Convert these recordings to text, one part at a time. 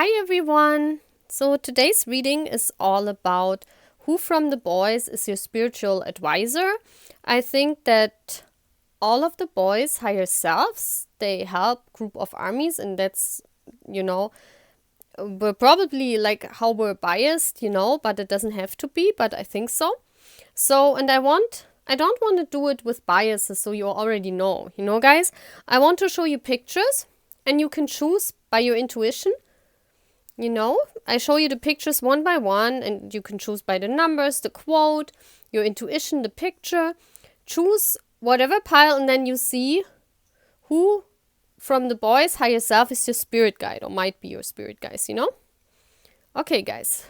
Hi everyone! So today's reading is all about who from the boys is your spiritual advisor. I think that all of the boys higher selves, they help group of armies, and that's, we're probably like how we're biased, but it doesn't have to be, but I think so. And I don't want to do it with biases, so you already know, guys. I want to show you pictures and you can choose by your intuition. I show you the pictures one by one, and you can choose by the numbers, the quote, your intuition, the picture. Choose whatever pile, and then you see who from the boys higher self is your spirit guide or might be your spirit guides, Okay, guys.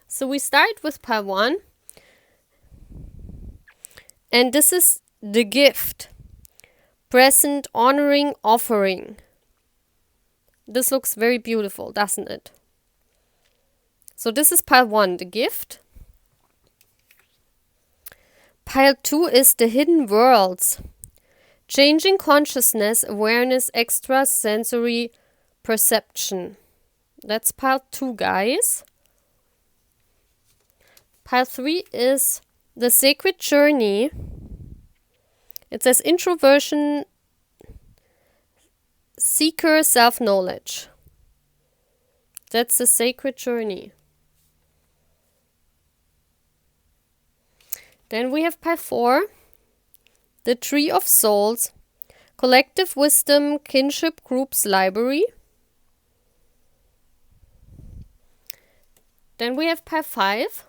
So we start with pile 1. And this is the gift. Present, honoring, offering. This looks very beautiful, doesn't it? So this is pile 1, the gift. Pile 2 is the hidden worlds. Changing consciousness, awareness, extrasensory perception. That's pile 2, guys. Pile 3 is the sacred journey. It says introversion, seeker, self-knowledge. That's the sacred journey. Then we have pile 4, the tree of souls, collective wisdom, kinship groups library. Then we have pile 5,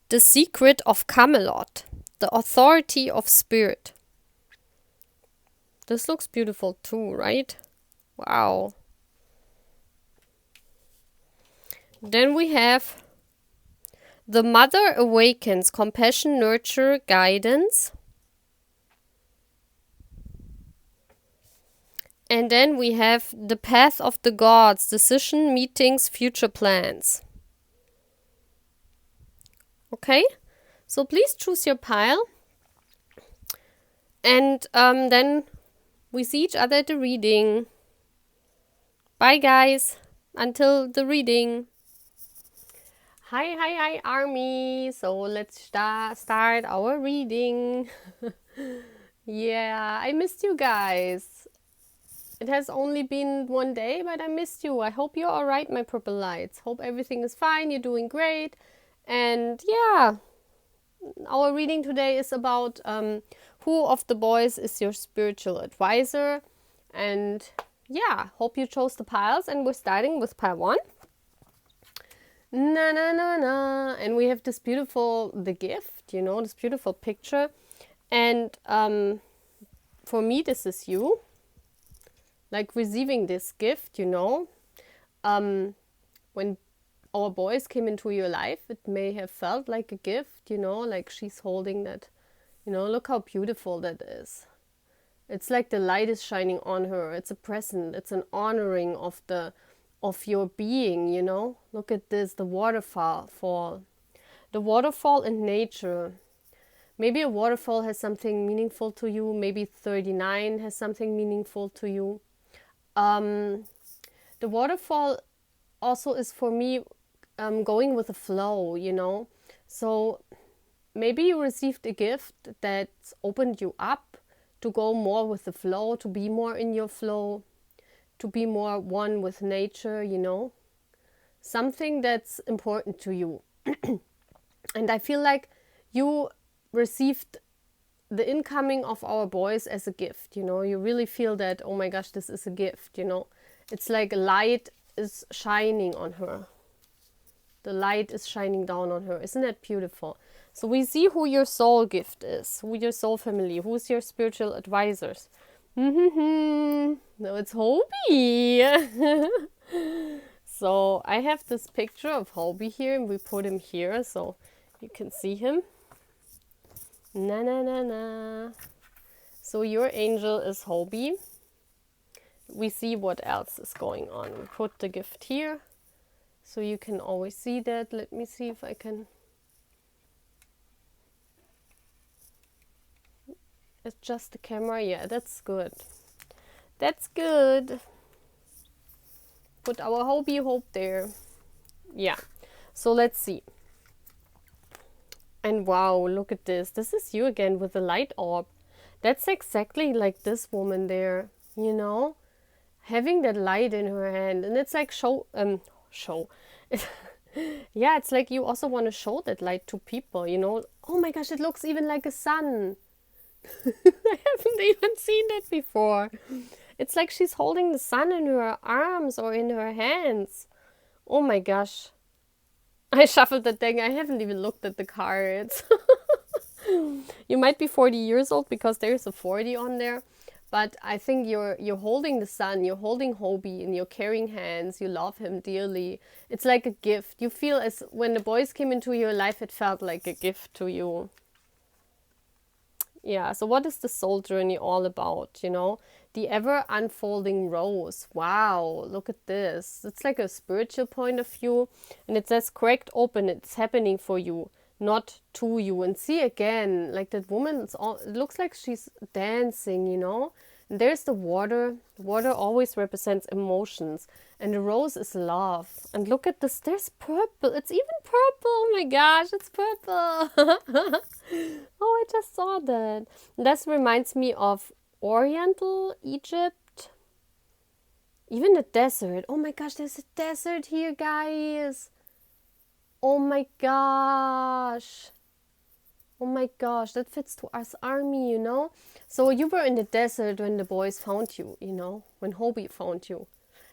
the secret of Camelot, the authority of spirit. This looks beautiful too, right? Wow. Then we have the mother awakens, compassion, nurture, guidance. And then we have the path of the gods, decision, meetings, future plans. Okay, so please choose your pile. And then we see each other at the reading. Bye, guys. Until the reading. Hi, army. So let's start our reading. Yeah, I missed you guys. It has only been one day, but I missed you. I hope you're all right, my purple lights. Hope everything is fine. You're doing great. And yeah, our reading today is about who of the boys is your spiritual advisor. And yeah, hope you chose the piles. And we're starting with pile 1. Na na na na. And we have this beautiful, the gift, this beautiful picture. And for me, this is you. Like receiving this gift, when our boys came into your life, it may have felt like a gift, like she's holding that, look how beautiful that is. It's like the light is shining on her. It's a present. It's an honoring of your being, Look at this, the waterfall. The waterfall in nature. Maybe a waterfall has something meaningful to you. Maybe 39 has something meaningful to you. The waterfall also is for me going with the flow, So maybe you received a gift that opened you up to go more with the flow, to be more in your flow, to be more one with nature, Something that's important to you. And I feel like you received the incoming of our boys as a gift, You really feel that, oh my gosh, this is a gift, It's like a light is shining on her. The light is shining down on her. Isn't that beautiful? So we see who your soul gift is, who your soul family, who's your spiritual advisors. No, it's Hobie. So I have this picture of Hobie here, and we put him here so you can see him. Na na na na. So your angel is Hobie. We see what else is going on. We put the gift here so you can always see that. Let me see if I can adjust the camera. Yeah, that's good. That's good. Put our Hobie hope there. Yeah. So let's see. And wow, look at this. This is you again with the light orb. That's exactly like this woman there, you know? Having that light in her hand. And it's like show. Yeah, it's like you also want to show that light to people, you know? Oh my gosh, it looks even like a sun. I haven't even seen that before. It's like she's holding the sun in her arms or in her hands. Oh my gosh. I shuffled the deck. I haven't even looked at the cards. You might be 40 years old because there's a 40 on there. But I think you're holding the sun, you're holding Hobie in your caring hands, you love him dearly. It's like a gift. You feel as when the boys came into your life, it felt like a gift to you. Yeah, so what is the soul journey all about, you know? The ever unfolding rose. Wow, look at this. It's like a spiritual point of view. And it says, cracked open, it's happening for you, not to you. And see again, like that woman, it looks like she's dancing, you know? And there's the water. Water always represents emotions. And the rose is love. And look at this, there's purple. It's even purple. Oh my gosh, it's purple. Oh, I just saw that. This reminds me of Oriental Egypt. Even the desert. Oh my gosh, there's a desert here, guys. Oh my gosh. Oh my gosh, that fits to us army, you know? So you were in the desert when the boys found you, you know? When Hobie found you.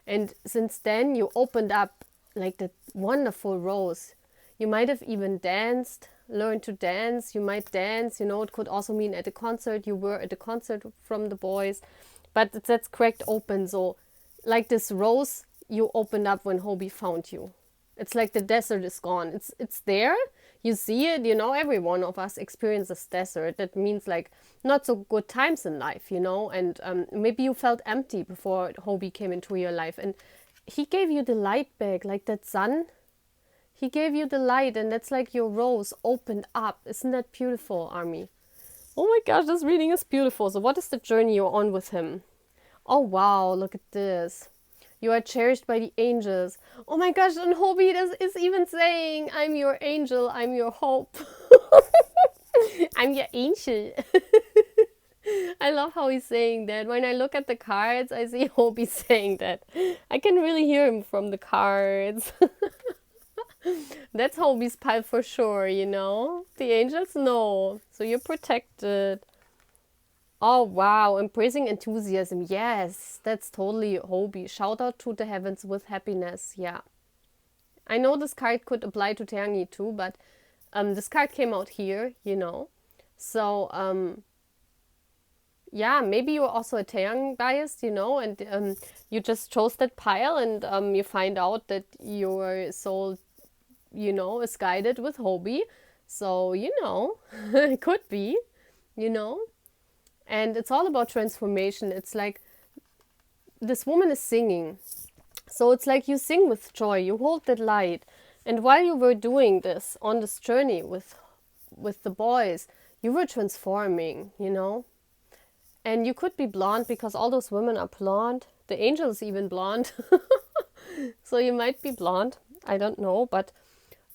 And since then you opened up like that wonderful rose. You might have even danced, learned to dance. You might dance, you know, it could also mean at a concert. You were at a concert from the boys. But that's cracked open. So like this rose you opened up when Hobie found you. It's like the desert is gone. It's there. You see it, you know, every one of us experiences desert. That means like not so good times in life, you know, and maybe you felt empty before Hobie came into your life. And he gave you the light back, like that sun. He gave you the light, and that's like your rose opened up. Isn't that beautiful, Army? Oh my gosh, this reading is beautiful. So what is the journey you're on with him? Oh wow, look at this. You are cherished by the angels. Oh my gosh, and Hobie is even saying, I'm your angel, I'm your hope. I'm your angel. I love how he's saying that. When I look at the cards, I see Hobie saying that. I can really hear him from the cards. That's Hobie's pile for sure, you know? The angels know. So you're protected. Oh, wow. Embracing enthusiasm. Yes, that's totally Hobie. Shout out to the heavens with happiness. Yeah. I know this card could apply to Taeyangi too, but this card came out here, you know. So, yeah, maybe you're also a Taeyang biased, you know, and you just chose that pile and you find out that your soul, you know, is guided with Hobie. So, you know, it could be, you know. And it's all about transformation. It's like this woman is singing. So it's like you sing with joy. You hold that light. And while you were doing this on this journey with the boys, you were transforming, you know. And you could be blonde because all those women are blonde. The angel is even blonde. So you might be blonde. I don't know. But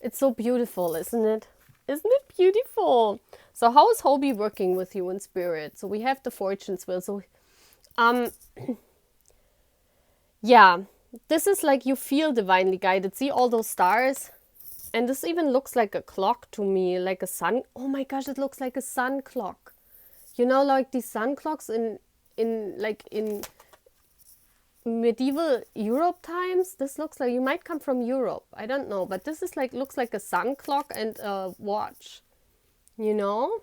it's so beautiful, isn't it? Isn't it beautiful? So how is Hobie working with you in spirit? So we have the fortune's wheel. So, yeah, this is like you feel divinely guided. See all those stars? And this even looks like a clock to me, like a sun. Oh my gosh, it looks like a sun clock. You know, like these sun clocks in medieval Europe times. This looks like, you might come from Europe. I don't know, but this is like, looks like a sun clock and a watch. You know?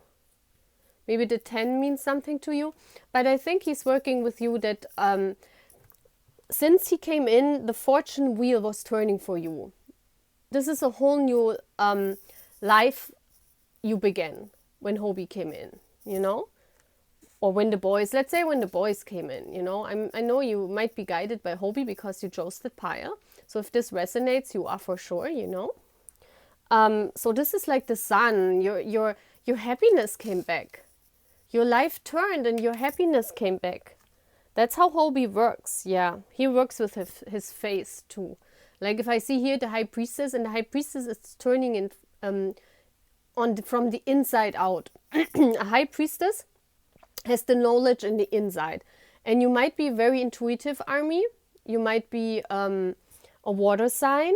Maybe the 10 means something to you. But I think he's working with you that since he came in, the fortune wheel was turning for you. This is a whole new life you began when Hobie came in, you know? Or when the boys, let's say when the boys came in, you know? I know you might be guided by Hobie because you chose that pile. So if this resonates, you are for sure, you know? So this is like the sun. Your happiness came back. Your life turned and your happiness came back. That's how Hobie works. Yeah, he works with his face too. Like if I see here the high priestess, and the high priestess is turning in from the inside out. A high priestess has the knowledge in the inside, and you might be very intuitive, Army. You might be a water sign.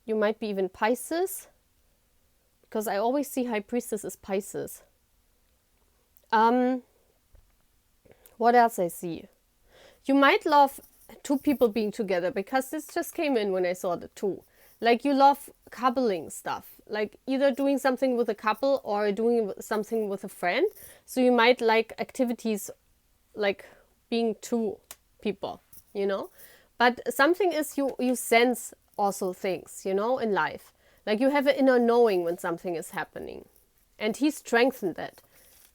You might be even Pisces, because I always see high priestess as Pisces. What else I see? You might love two people being together, because this just came in when I saw the two. Like you love coupling stuff, like either doing something with a couple or doing something with a friend. So you might like activities like being two people, you know. But something is you sense also things, you know, in life. Like you have an inner knowing when something is happening. And he strengthened that.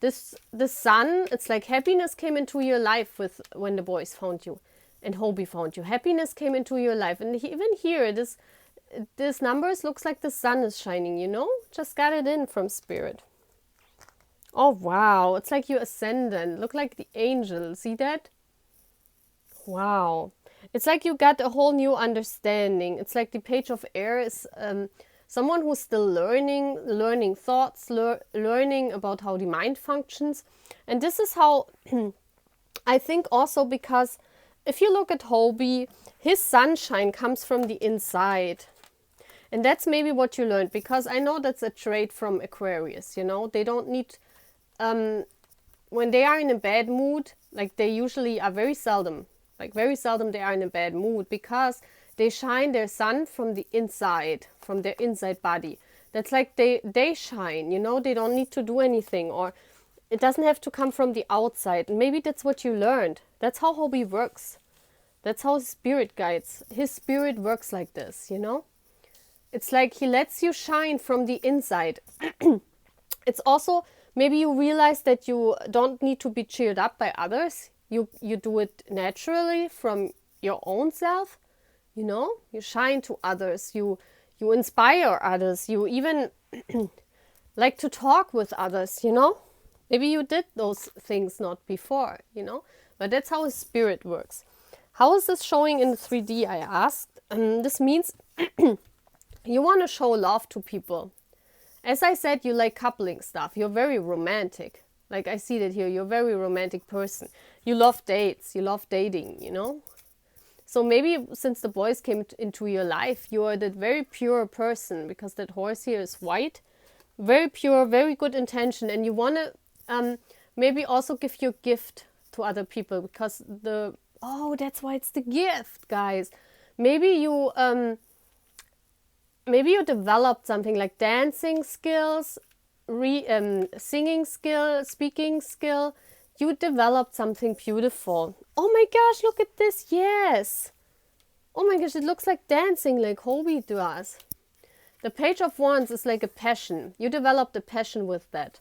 The sun, it's like happiness came into your life with when the boys found you and Hobie found you. Happiness came into your life. And even here, this numbers looks like the sun is shining, you know? Just got it in from spirit. Oh, wow. It's like your ascendant. Look like the angel. See that? Wow. It's like you got a whole new understanding. It's like the page of air is someone who's still learning thoughts, learning about how the mind functions. And this is how I think also, because if you look at Hobie, his sunshine comes from the inside. And that's maybe what you learned, because I know that's a trait from Aquarius, you know. They don't need, when they are in a bad mood, like they usually are very seldom they are in a bad mood, because they shine their sun from the inside, from their inside body. That's like they shine, you know, they don't need to do anything, or it doesn't have to come from the outside. And maybe that's what you learned. That's how Hobie works. That's how spirit guides. His spirit works like this, you know. It's like he lets you shine from the inside. It's also, maybe you realize that you don't need to be cheered up by others. You do it naturally from your own self. You know, you shine to others. You inspire others. You even like to talk with others, you know. Maybe you did those things not before, you know. But that's how his spirit works. How is this showing in 3D, I asked. This means you want to show love to people. As I said, you like coupling stuff. You're very romantic. Like I see that here. You're a very romantic person. You love dates. You love dating, you know. So maybe since the boys came into your life, you are that very pure person, because that horse here is white. Very pure, very good intention. And you want to maybe also give your gift to other people, because that's why it's the gift, guys. Maybe you developed something like dancing skills, singing skill, speaking skill. You developed something beautiful. Oh my gosh, look at this. Yes. Oh my gosh, it looks like dancing like Hobie does. The Page of Wands is like a passion. You developed a passion with that.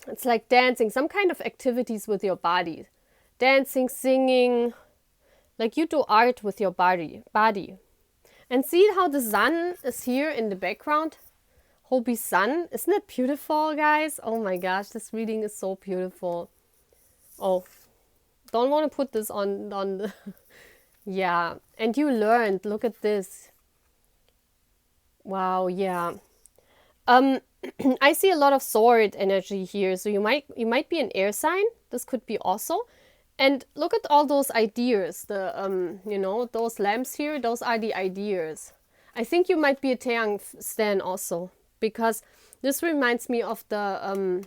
It's like dancing, some kind of activities with your body. Dancing, singing, like you do art with your body. And see how the sun is here in the background? Hobie's sun. Isn't it beautiful, guys? Oh my gosh, this reading is so beautiful. Oh, don't want to put this on the... Yeah, and you learned. Look at this. Wow, yeah. I see a lot of sword energy here, so you might be an air sign. This could be also. And look at all those ideas. Those lamps here. Those are the ideas. I think you might be a Taeyang stan also, because this reminds me of the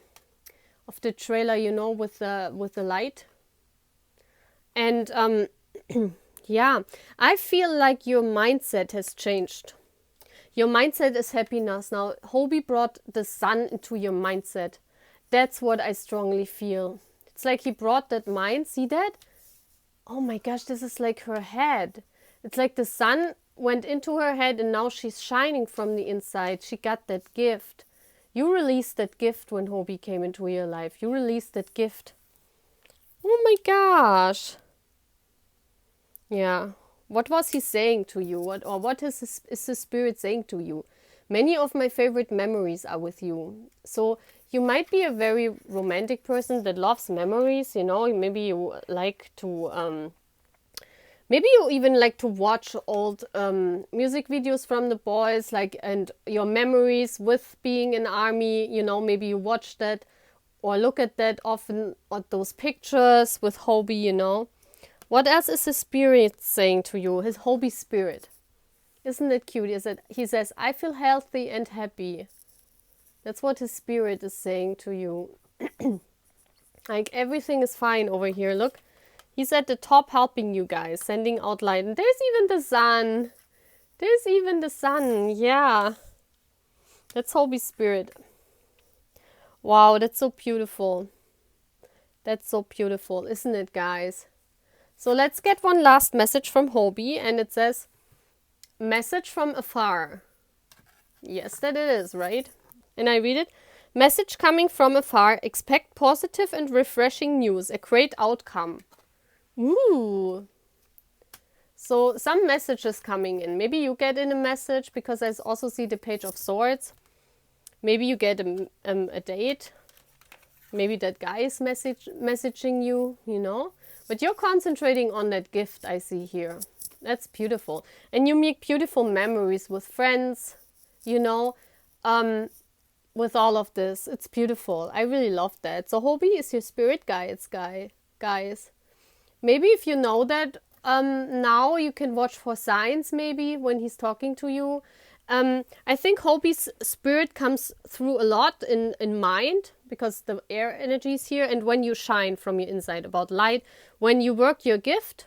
trailer, you know, with the light. And yeah, I feel like your mindset has changed. Your mindset is happiness now. Hobie brought the sun into your mindset. That's what I strongly feel. It's like he brought that mind. See that? Oh my gosh, this is like her head. It's like the sun went into her head and now she's shining from the inside. She got that gift. You released that gift when Hobie came into your life. You released that gift. Oh my gosh. Yeah. What was he saying to you? What is his spirit saying to you? Many of my favorite memories are with you. So you might be a very romantic person that loves memories, you know. Maybe you like to, maybe you even like to watch old music videos from the boys, like, and your memories with being in army, you know, maybe you watch that or look at that often, at those pictures with Hobie, you know. What else is his spirit saying to you? His Hobie spirit. Isn't it cute? Is it? He says, I feel healthy and happy. That's what his spirit is saying to you. Like, everything is fine over here. Look, he's at the top helping you guys, sending out light. And there's even the sun. There's even the sun. Yeah. That's Hobie's spirit. Wow, that's so beautiful. That's so beautiful, isn't it, guys? So let's get one last message from Hobie. And it says, message from afar. Yes, that it is, right? And I read it. Message coming from afar. Expect positive and refreshing news. A great outcome. Ooh. So some messages coming in. Maybe you get in a message, because I also see the Page of Swords. Maybe you get a date. Maybe that guy is messaging you, you know. But you're concentrating on that gift I see here. That's beautiful. And you make beautiful memories with friends, you know. With all of this. It's beautiful. I really love that. So Hobie is your spirit guides, guys. Maybe if you know that now, you can watch for signs maybe when he's talking to you. I think Hobie's spirit comes through a lot in mind, because the air energy is here, and when you shine from your inside, about light, when you work your gift,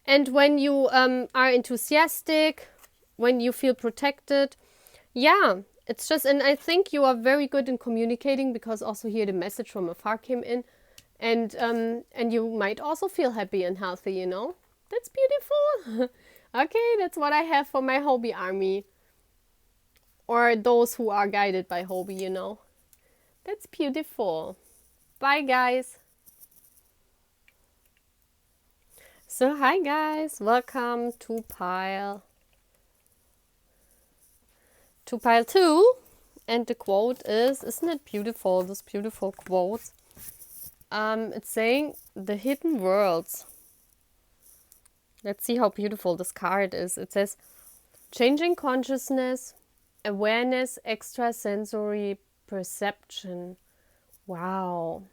and when you are enthusiastic, when you feel protected. Yeah. It's just, and I think you are very good in communicating, because also here the message from afar came in, and you might also feel happy and healthy, you know. That's beautiful. Okay, that's what I have for my Hobie army, or those who are guided by Hobie, you know. That's beautiful. Bye, guys. So hi, guys. Welcome to pile 2. And the quote is, isn't it beautiful, this beautiful quote? It's saying, the hidden worlds. Let's see how beautiful this card is. It says, changing consciousness, awareness, extrasensory perception. Wow.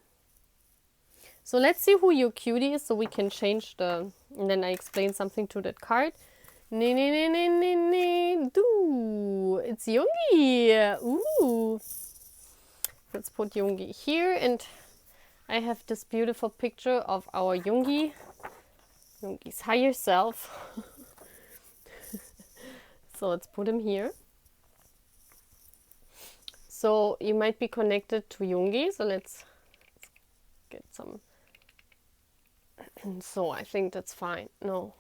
So let's see who your cutie is, so we can change and then I explain something to that card. Do. It's Jungi. Ooh. Let's put Jungi here, and I have this beautiful picture of our Jungi's higher self. So let's put him here. So you might be connected to Jungi. So let's get some. So I think that's fine. No.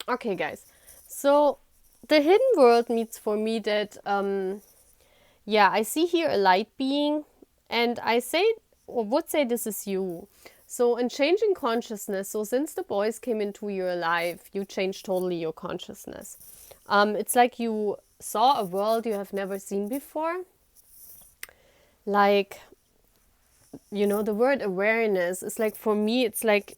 Okay, guys. So the hidden world means for me that, yeah, I see here a light being, and I say, or would say, this is you. So in changing consciousness, so since the boys came into your life, you changed totally your consciousness. It's like you saw a world you have never seen before. Like, you know, the word awareness is like, for me, it's like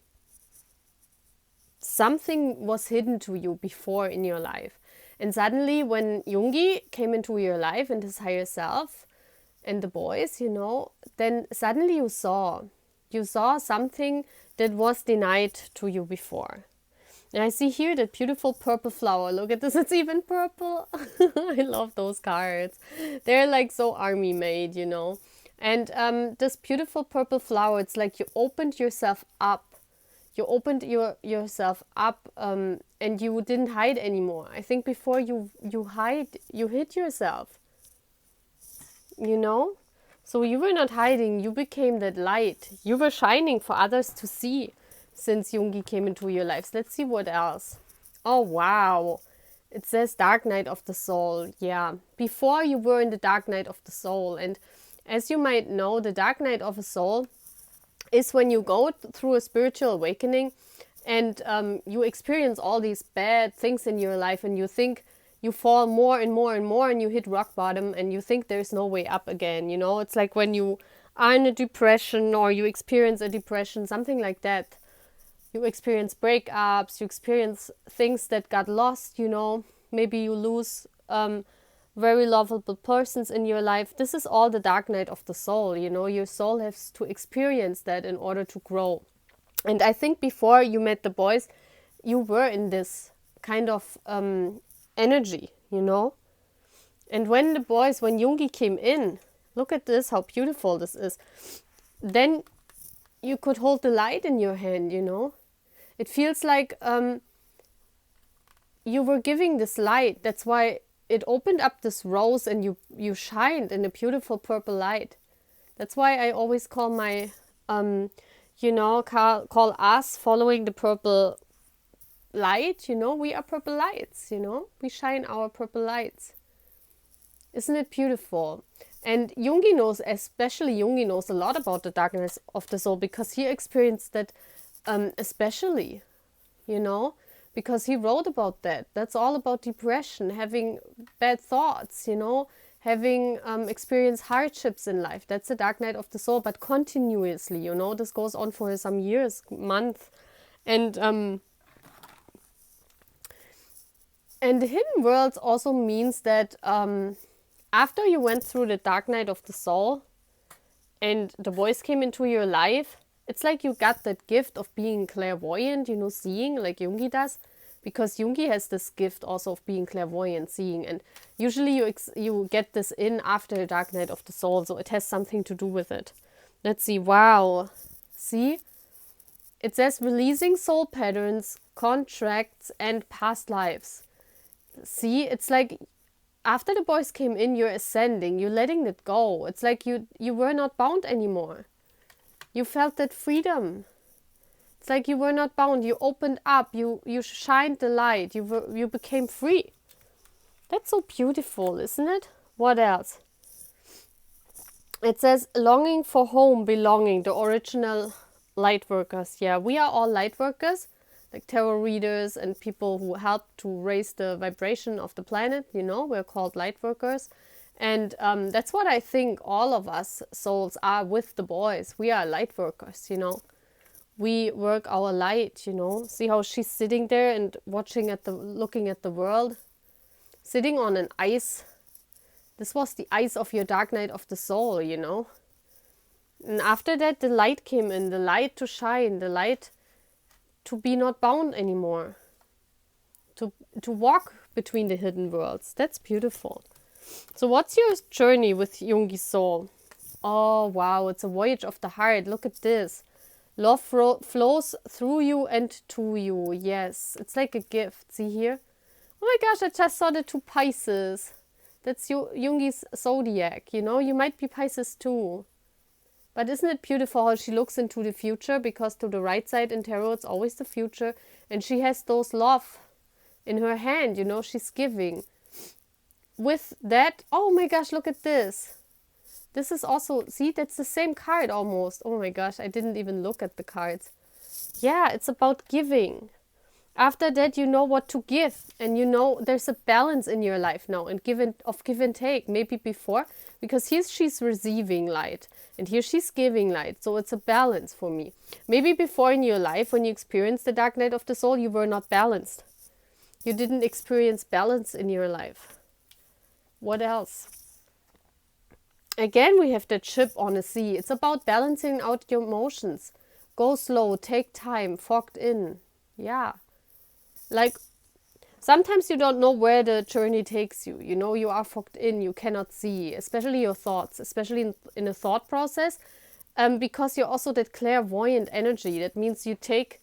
something was hidden to you before in your life. And suddenly when Jungi came into your life and his higher self and the boys, you know, then suddenly you saw something that was denied to you before. And I see here that beautiful purple flower. Look at this, it's even purple. I love those cards. They're like so army made, you know. And this beautiful purple flower, it's like you opened yourself up. You opened yourself up, and you didn't hide anymore. I think before you hid yourself. You know? So you were not hiding, you became that light. You were shining for others to see since Jungi came into your lives. Let's see what else. Oh, wow. It says dark night of the soul. Yeah. Before you were in the dark night of the soul. And as you might know, the dark night of a soul is when you go through a spiritual awakening and you experience all these bad things in your life, and you think you fall more and more and more, and you hit rock bottom, and you think there's no way up again. You know, it's like when you are in a depression, or you experience a depression, something like that. You experience breakups, you experience things that got lost, you know. Maybe you lose very lovable persons in your life. This is all the dark night of the soul, you know. Your soul has to experience that in order to grow. And I think before you met the boys, you were in this kind of energy, you know. And when Jungi came in, look at this, how beautiful this is. Then you could hold the light in your hand, you know. It feels like you were giving this light. That's why it opened up this rose, and you shined in a beautiful purple light. That's why I always call my, call us following the purple light, you know. We are purple lights, you know. We shine our purple lights. Isn't it beautiful? And especially Jungi knows a lot about the darkness of the soul, because he experienced that especially, you know, because he wrote about that. That's all about depression, having bad thoughts, you know, having experienced hardships in life. That's the dark night of the soul, but continuously, you know, this goes on for some years, months. And the hidden worlds also means that after you went through the dark night of the soul and the voice came into your life, it's like you got that gift of being clairvoyant, you know, seeing like Jungi does, because Jungi has this gift also of being clairvoyant, seeing, and usually you get this in after the dark night of the soul, so it has something to do with it. Let's see. Wow. See? It says releasing soul patterns, contracts, and past lives. See? It's like after the boys came in, you're ascending, you're letting it go. It's like you were not bound anymore. You felt that freedom. It's like you were not bound. You opened up. You shined the light. You became free. That's so beautiful, isn't it? What else? It says longing for home, belonging. The original light workers. Yeah, we are all light workers, like tarot readers and people who help to raise the vibration of the planet. You know, we're called light workers. And that's what I think all of us souls are with the boys. We are light workers, you know. We work our light, you know. See how she's sitting there and looking at the world, sitting on an ice. This was the ice of your dark night of the soul, you know. And after that, the light came in, the light to shine, the light to be not bound anymore, to walk between the hidden worlds. That's beautiful. So what's your journey with Jungi's soul? Oh, wow, it's a voyage of the heart. Look at this. Love flows through you and to you. Yes, it's like a gift. See here? Oh my gosh, I just saw the two Pisces. That's Jungi's zodiac. You know, you might be Pisces too. But isn't it beautiful how she looks into the future? Because to the right side in tarot, it's always the future. And she has those love in her hand, you know, she's giving. With that, oh my gosh, look at this. This is also, see, that's the same card almost. Oh my gosh, I didn't even look at the cards. Yeah, it's about giving. After that, you know what to give. And you know there's a balance in your life now and give and take. Maybe before, because here she's receiving light. And here she's giving light. So it's a balance for me. Maybe before in your life, when you experienced the dark night of the soul, you were not balanced. You didn't experience balance in your life. What else? Again, we have that ship on the sea. It's about balancing out your emotions. Go slow, take time, fogged in. Yeah. Like, sometimes you don't know where the journey takes you. You know, you are fogged in, you cannot see, especially your thoughts, especially in a thought process, because you're also that clairvoyant energy. That means you take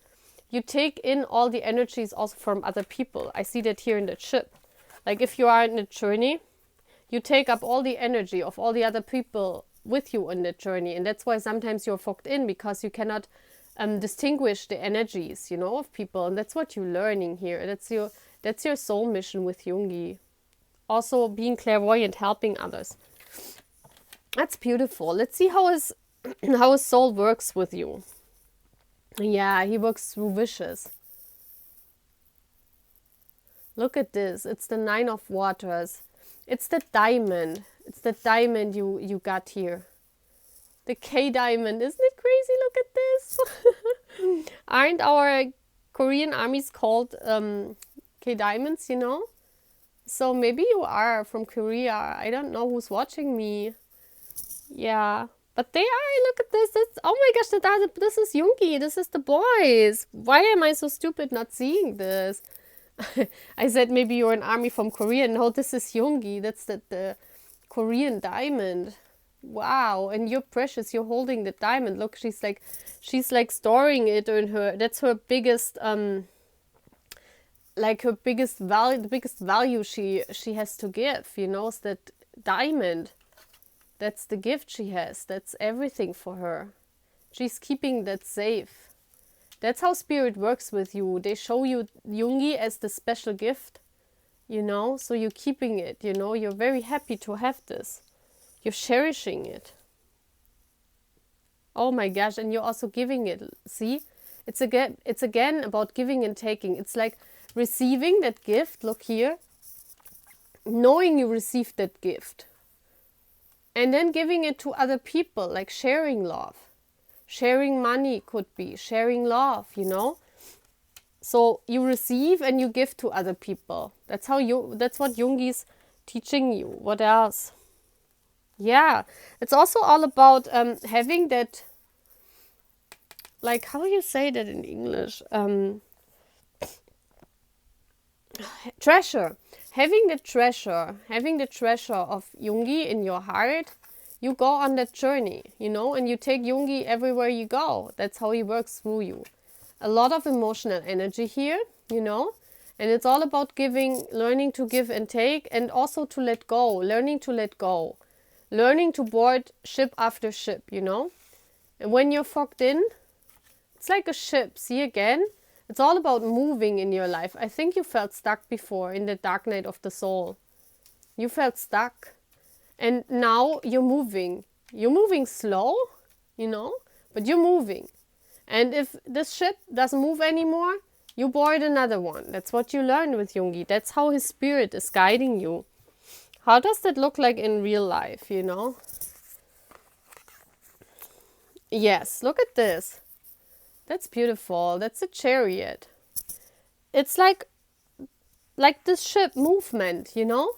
in all the energies also from other people. I see that here in the ship. Like, if you are in a journey, you take up all the energy of all the other people with you on that journey. And that's why sometimes you're fogged in, because you cannot distinguish the energies, you know, of people. And that's what you're learning here. That's your soul mission with Jungi. Also being clairvoyant, helping others. That's beautiful. Let's see how his soul works with you. Yeah, he works through wishes. Look at this. It's the Nine of Waters. It's the diamond. It's the diamond you got here. The K diamond. Isn't it crazy? Look at this. Aren't our Korean armies called K diamonds, you know? So maybe you are from Korea. I don't know who's watching me. Yeah. But they are. Look at this. Oh my gosh, this is Yoongi. This is the boys. Why am I so stupid not seeing this? I said maybe you're an army from Korea. No, this is Yoongi. That's the Korean diamond. Wow, and you're precious. You're holding the diamond. Look, she's like storing it in her. That's her biggest like her biggest value. The biggest value she has to give. You know, is that diamond. That's the gift she has. That's everything for her. She's keeping that safe. That's how spirit works with you. They show you Yoongi as the special gift, you know, so you're keeping it, you know, you're very happy to have this. You're cherishing it. Oh my gosh, and you're also giving it. See? It's again about giving and taking. It's like receiving that gift, look here, knowing you received that gift. And then giving it to other people, like sharing love. Sharing money could be, sharing love, you know? So you receive and you give to other people. That's what Jungi's teaching you. What else? Yeah, it's also all about having that, like, how do you say that in English? Treasure. Having the treasure of Jungi in your heart. You go on that journey, you know, and you take Jungi everywhere you go. That's how he works through you. A lot of emotional energy here, you know, and it's all about giving, learning to give and take, and also to let go, learning to let go, learning to board ship after ship, you know. And when you're fogged in, it's like a ship. See again? It's all about moving in your life. I think you felt stuck before in the dark night of the soul. You felt stuck. And now you're moving. You're moving slow, you know, but you're moving. And if this ship doesn't move anymore, you board another one. That's what you learn with Jungi. That's how his spirit is guiding you. How does that look like in real life, you know? Yes, look at this. That's beautiful. That's a chariot. It's like this ship movement, you know?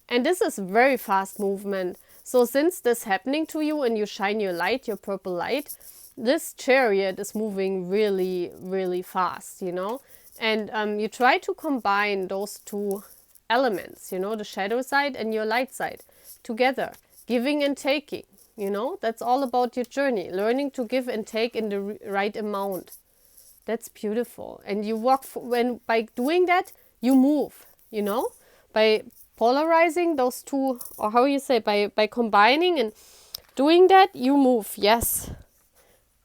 And this is very fast movement. So since this happening to you and you shine your light, your purple light, this chariot is moving really, really fast, you know. And you try to combine those two elements, you know, the shadow side and your light side together, giving and taking, you know. That's all about your journey, learning to give and take in the right amount. That's beautiful. And you walk, by doing that, you move, you know, by polarizing those two, or how you say, by combining and doing that, you move, yes.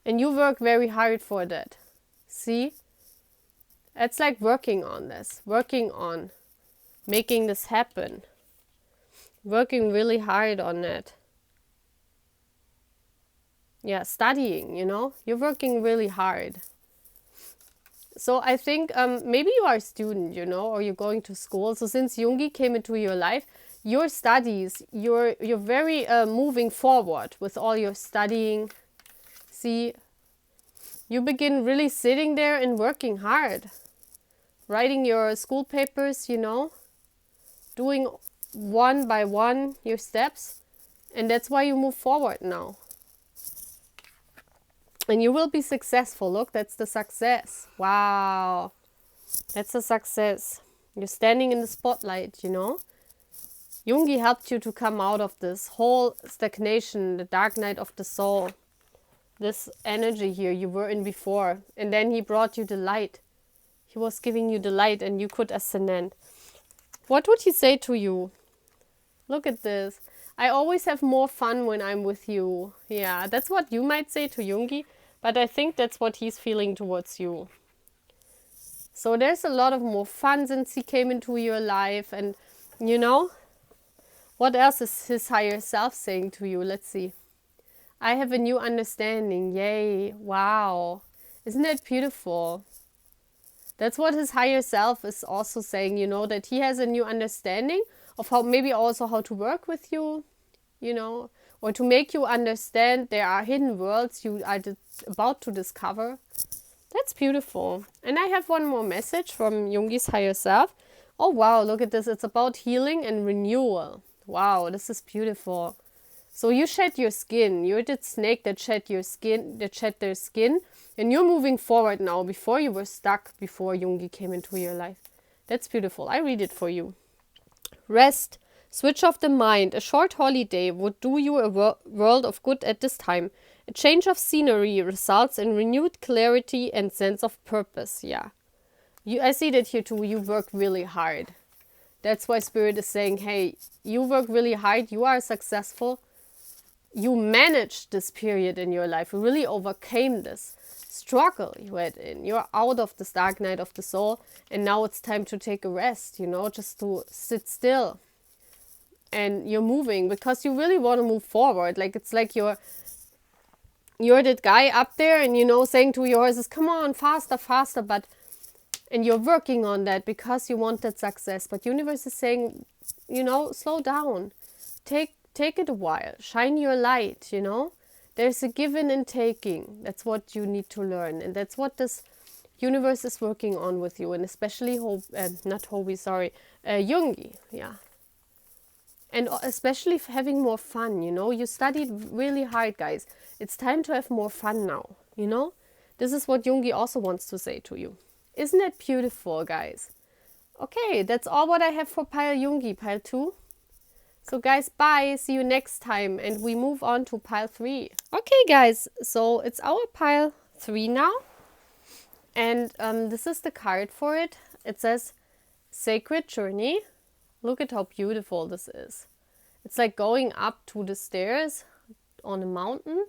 And you work very hard for that. See? It's like working on this, working on making this happen, working really hard on it. Yeah, studying, you know, you're working really hard. So I think maybe you are a student, you know, or you're going to school. So since Jungi came into your life, your studies, you're very moving forward with all your studying. See, you begin really sitting there and working hard, writing your school papers, you know, doing one by one your steps, and that's why you move forward now. And you will be successful. Look, that's the success. Wow. That's a success. You're standing in the spotlight, you know. Jungi helped you to come out of this whole stagnation, the dark night of the soul. This energy here you were in before. And then he brought you the light. He was giving you the light and you could ascend. What would he say to you? Look at this. I always have more fun when I'm with you. Yeah, that's what you might say to Jungi. But I think that's what he's feeling towards you. So there's a lot of more fun since he came into your life. And, you know, what else is his higher self saying to you? Let's see. I have a new understanding. Yay. Wow. Isn't that beautiful? That's what his higher self is also saying, that he has a new understanding of how, maybe also how to work with you, or to make you understand there are hidden worlds you are about to discover. That's beautiful. And I have one more message from Jungi's higher self. Oh, wow, look at this. It's about healing and renewal. Wow, this is beautiful. So you shed your skin. You're the snake that shed their skin. And you're moving forward now. Before you were stuck, before Jungi came into your life. That's beautiful. I read it for you. Rest. Switch off the mind. A short holiday would do you a world of good at this time. A change of scenery results in renewed clarity and sense of purpose. Yeah. I see that here too. You work really hard. That's why Spirit is saying, hey, you work really hard. You are successful. You managed this period in your life. You really overcame this struggle you had in. You're out of this dark night of the soul. And now it's time to take a rest, just to sit still. And you're moving because you really want to move forward. Like, it's like you're that guy up there and, saying to your horses, come on, faster, faster. And you're working on that because you want that success. But universe is saying, slow down. Take it a while. Shine your light, There's a giving and taking. That's what you need to learn. And that's what this universe is working on with you. And especially, Jungi. Yeah. And especially having more fun, You studied really hard, guys. It's time to have more fun now, This is what Jungi also wants to say to you. Isn't it beautiful, guys? Okay, that's all what I have for Pile Jungi, Pile 2. So guys, bye. See you next time. And we move on to Pile 3. Okay, guys. So it's our Pile 3 now. And this is the card for it. It says Sacred Journey. Look at how beautiful this is. It's like going up to the stairs on a mountain.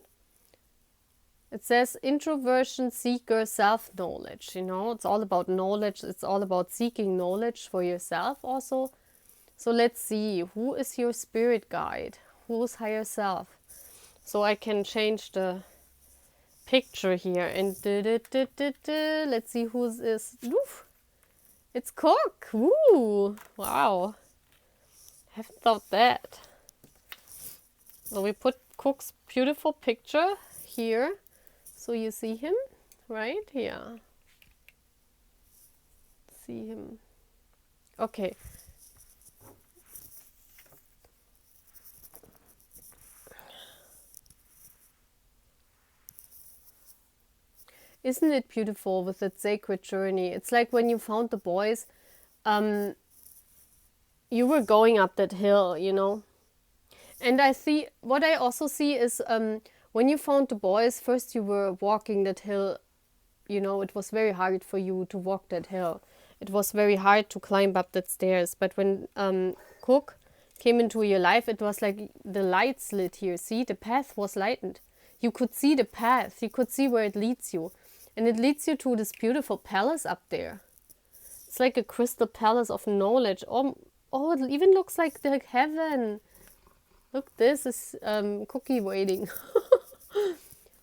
It says introversion, seeker, self-knowledge. It's all about knowledge. It's all about seeking knowledge for yourself also. So let's see, who is your spirit guide? Who's higher self? So I can change the picture here and let's see who's is. Oof. It's Cook. Woo! Wow. Haven't thought that. So we put Cook's beautiful picture here. So you see him, right? Yeah. See him. Okay. Isn't it beautiful with that sacred journey? It's like when you found the boys, you were going up that hill, And what I also see is when you found the boys, first you were walking that hill, it was very hard for you to walk that hill. It was very hard to climb up that stairs. But when Cook came into your life, it was like the lights lit here. See, the path was lightened. You could see the path. You could see where it leads you. And it leads you to this beautiful palace up there. It's like a crystal palace of knowledge. Oh, it even looks like the heaven. Look, this is Cookie waiting.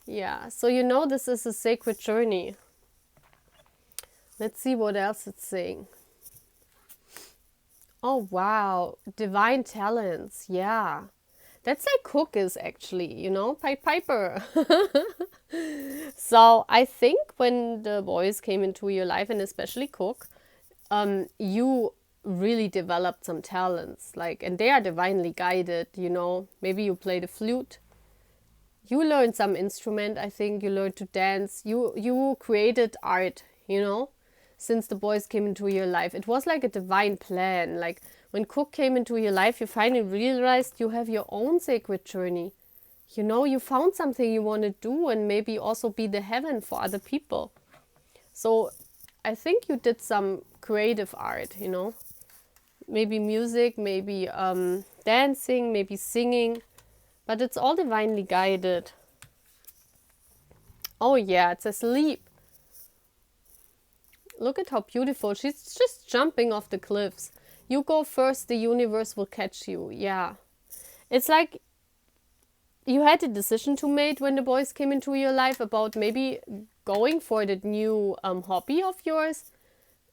Yeah, so this is a sacred journey. Let's see what else it's saying. Oh, wow. Divine talents. Yeah. That's like Cook is actually, Piper. So I think when the boys came into your life, and especially Cook, you really developed some talents. And they are divinely guided, Maybe you play the flute. You learned some instrument, I think. You learned to dance. You created art, since the boys came into your life. It was like a divine plan. Like when Cook came into your life, you finally realized you have your own sacred journey. You found something you want to do and maybe also be the heaven for other people. So I think you did some creative art, Maybe music, maybe dancing, maybe singing. But it's all divinely guided. Oh yeah, it says leap. Look at how beautiful. She's just jumping off the cliffs. You go first, the universe will catch you. Yeah. It's like you had a decision to make when the boys came into your life about maybe going for that new hobby of yours,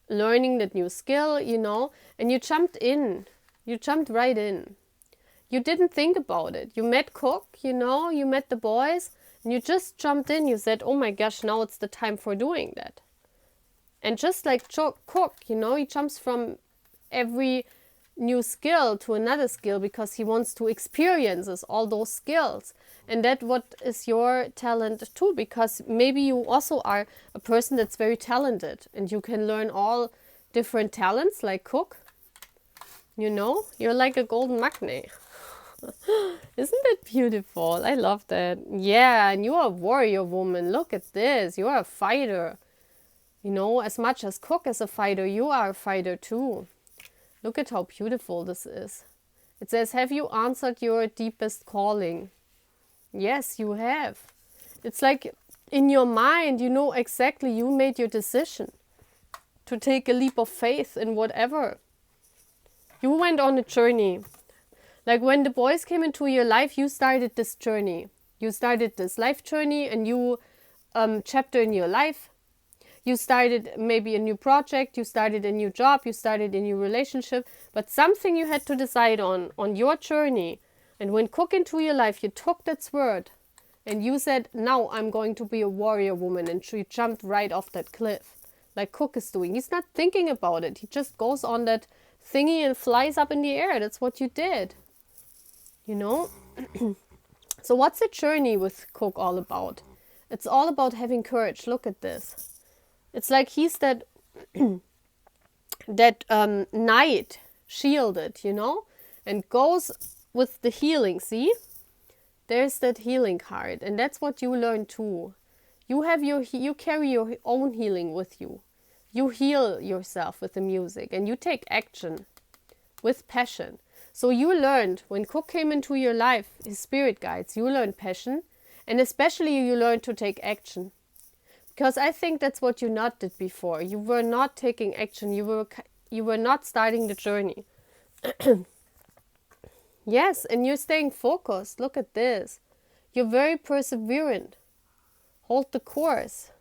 learning that new skill, and you jumped in. You jumped right in. You didn't think about it. You met Cook, you met the boys, and you just jumped in. You said, oh my gosh, now it's the time for doing that. And just like Cook, he jumps from every new skill to another skill because he wants to experience all those skills. And that what is your talent too, because maybe you also are a person that's very talented and you can learn all different talents like Cook. You're like a golden magnet. Isn't that beautiful? I love that. Yeah, and you are a warrior woman. Look at this. You are a fighter. As much as Cook is a fighter, you are a fighter too. Look at how beautiful this is. It says, have you answered your deepest calling? Yes, you have. It's like in your mind, exactly, you made your decision to take a leap of faith in whatever. You went on a journey. Like when the boys came into your life, you started this journey. You started this life journey, a new chapter in your life. You started maybe a new project, you started a new job, you started a new relationship, but something you had to decide on your journey. And when Cook into your life, you took that sword and you said, now I'm going to be a warrior woman, and she jumped right off that cliff, like Cook is doing. He's not thinking about it. He just goes on that thingy and flies up in the air. That's what you did. So what's the journey with Cook all about? It's all about having courage. Look at this. It's like he's that knight shielded, and goes with the healing. See, there's that healing card, and that's what you learn too. You carry your own healing with you. You heal yourself with the music, and you take action with passion. So you learned when Cook came into your life, his spirit guides. You learned passion, and especially you learned to take action. Because I think that's what you not did before. You were not taking action. You were not starting the journey. Yes, and you're staying focused. Look at this. You're very perseverant. Hold the course.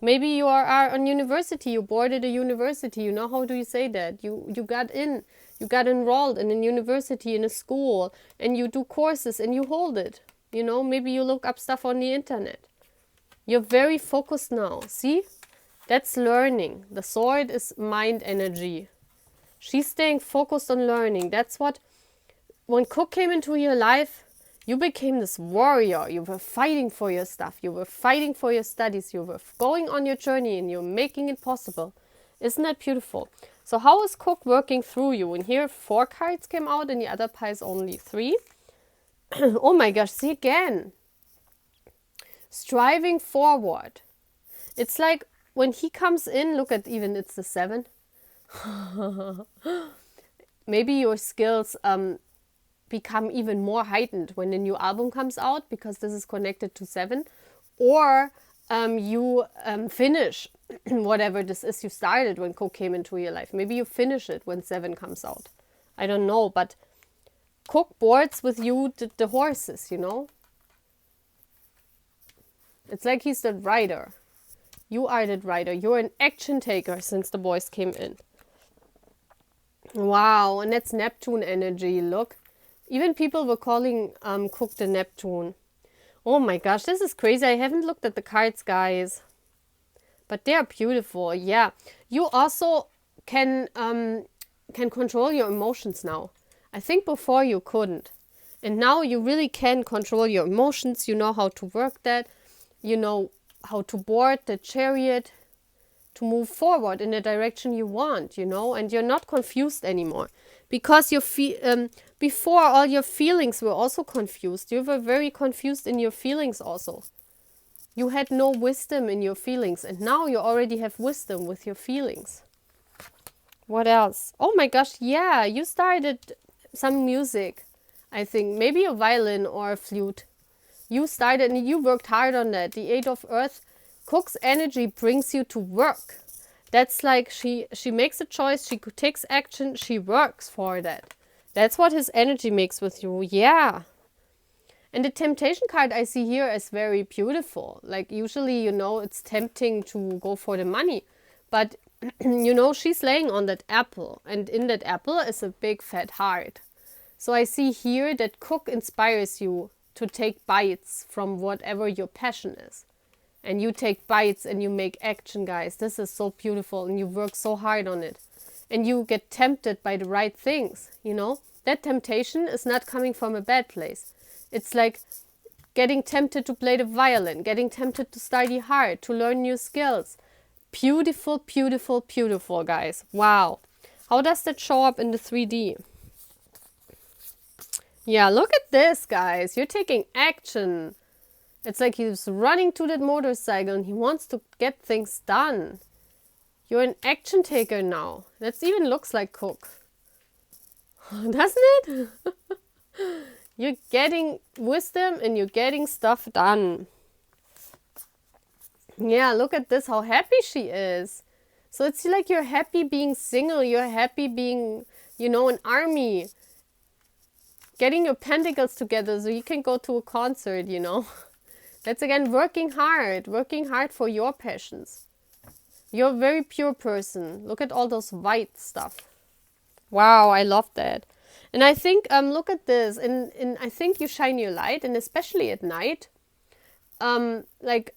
Maybe you are on university. You boarded a university. How do you say that? You got in. You got enrolled in a university, in a school, and you do courses and you hold it. Maybe you look up stuff on the internet. You're very focused now. See? That's learning. The sword is mind energy. She's staying focused on learning. That's what, when Cook came into your life, you became this warrior. You were fighting for your stuff. You were fighting for your studies. You were going on your journey and you're making it possible. Isn't that beautiful? So how is Cook working through you? And here 4 cards came out and the other pies only 3. Oh my gosh, see again. Striving forward. It's like when he comes in, look at even it's the 7. Maybe your skills become even more heightened when the new album comes out, because this is connected to 7. Or you finish whatever this is you started when Cook came into your life. Maybe you finish it when 7 comes out. I don't know, but Cook boards with you the horses, It's like he's that rider. You are that rider. You're an action taker since the boys came in. Wow, and that's Neptune energy. Look. Even people were calling Cook the Neptune. Oh my gosh, this is crazy. I haven't looked at the cards, guys. But they are beautiful. Yeah. You also can control your emotions now. I think before you couldn't. And now you really can control your emotions. You know how to work that. You know how to board the chariot to move forward in the direction you want, and you're not confused anymore. Because before, all your feelings were also confused. You were very confused in your feelings also. You had no wisdom in your feelings, and now you already have wisdom with your feelings. What else? Oh my gosh, yeah, you started some music, I think. Maybe a violin or a flute. You started and you worked hard on that. The 8 of Earth, Cook's energy brings you to work. That's like she makes a choice, she takes action, she works for that. That's what his energy makes with you. Yeah. And the temptation card I see here is very beautiful. Like usually, you know, it's tempting to go for the money. But, you know, she's laying on that apple. And in that apple is a big fat heart. So I see here that Cook inspires you to take bites from whatever your passion is. And you take bites and you make action, guys. This is so beautiful and you work so hard on it. And you get tempted by the right things, you know. That temptation is not coming from a bad place. It's like getting tempted to play the violin, getting tempted to study hard, to learn new skills. Beautiful, beautiful, beautiful, guys. Wow. How does that show up in the 3D? Yeah, look at this, guys. You're taking action. It's like he's running to that motorcycle and he wants to get things done. You're an action taker now. That even looks like Cook. Doesn't it? You're getting wisdom and you're getting stuff done. Yeah, look at this, how happy she is. So it's like you're happy being single. You're happy being, you know, an army. Getting your pentacles together so you can go to a concert, you know. That's again working hard for your passions. You're a very pure person. Look at all those white stuff. Wow, I love that. And I think, look at this. And I think you shine your light, and especially at night. Like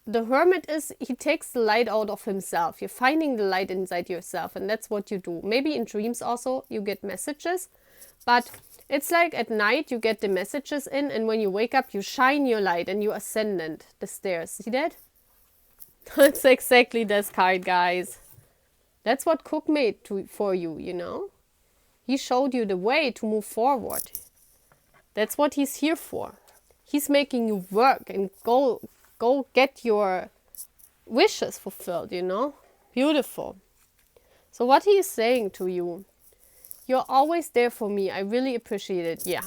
the hermit is, he takes the light out of himself. You're finding the light inside yourself, and that's what you do. Maybe in dreams also you get messages, but it's like at night you get the messages in, and when you wake up, you shine your light and you ascendant the stairs. See that? That's exactly this card, guys. That's what Cook made for you, you know? He showed you the way to move forward. That's what he's here for. He's making you work and go get your wishes fulfilled, you know? Beautiful. So what he is saying to you, you're always there for me. I really appreciate it. Yeah.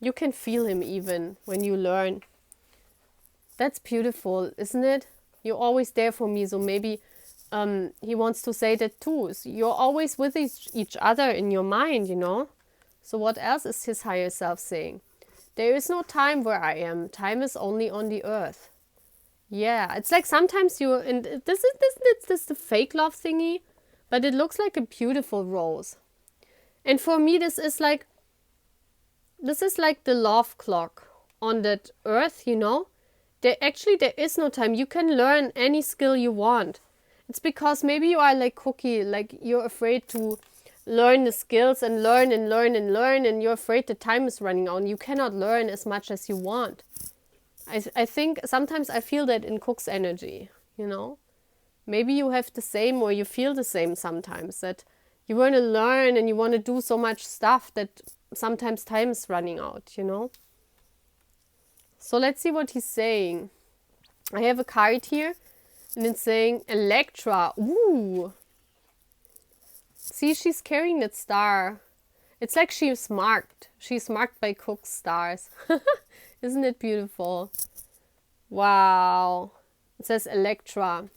You can feel him even when you learn. That's beautiful, isn't it? You're always there for me. So maybe he wants to say that too. So you're always with each other in your mind, you know? So what else is his higher self saying? There is no time where I am. Time is only on the earth. Yeah, it's like sometimes you, and this is the fake love thingy, but it looks like a beautiful rose. And for me, this is like the love clock on that earth, you know? There is no time. You can learn any skill you want. It's because maybe you are like Cookie, like you're afraid to learn the skills and learn and learn and learn, and you're afraid the time is running out and you cannot learn as much as you want. I think sometimes I feel that in Cook's energy, you know? Maybe you have the same, or you feel the same sometimes, that you want to learn and you want to do so much stuff that sometimes time is running out, you know? So let's see what he's saying. I have a card here and it's saying Electra. Ooh. See, she's carrying that star. It's like she's marked. She's marked by Cook's stars. Isn't it beautiful? Wow. It says Electra.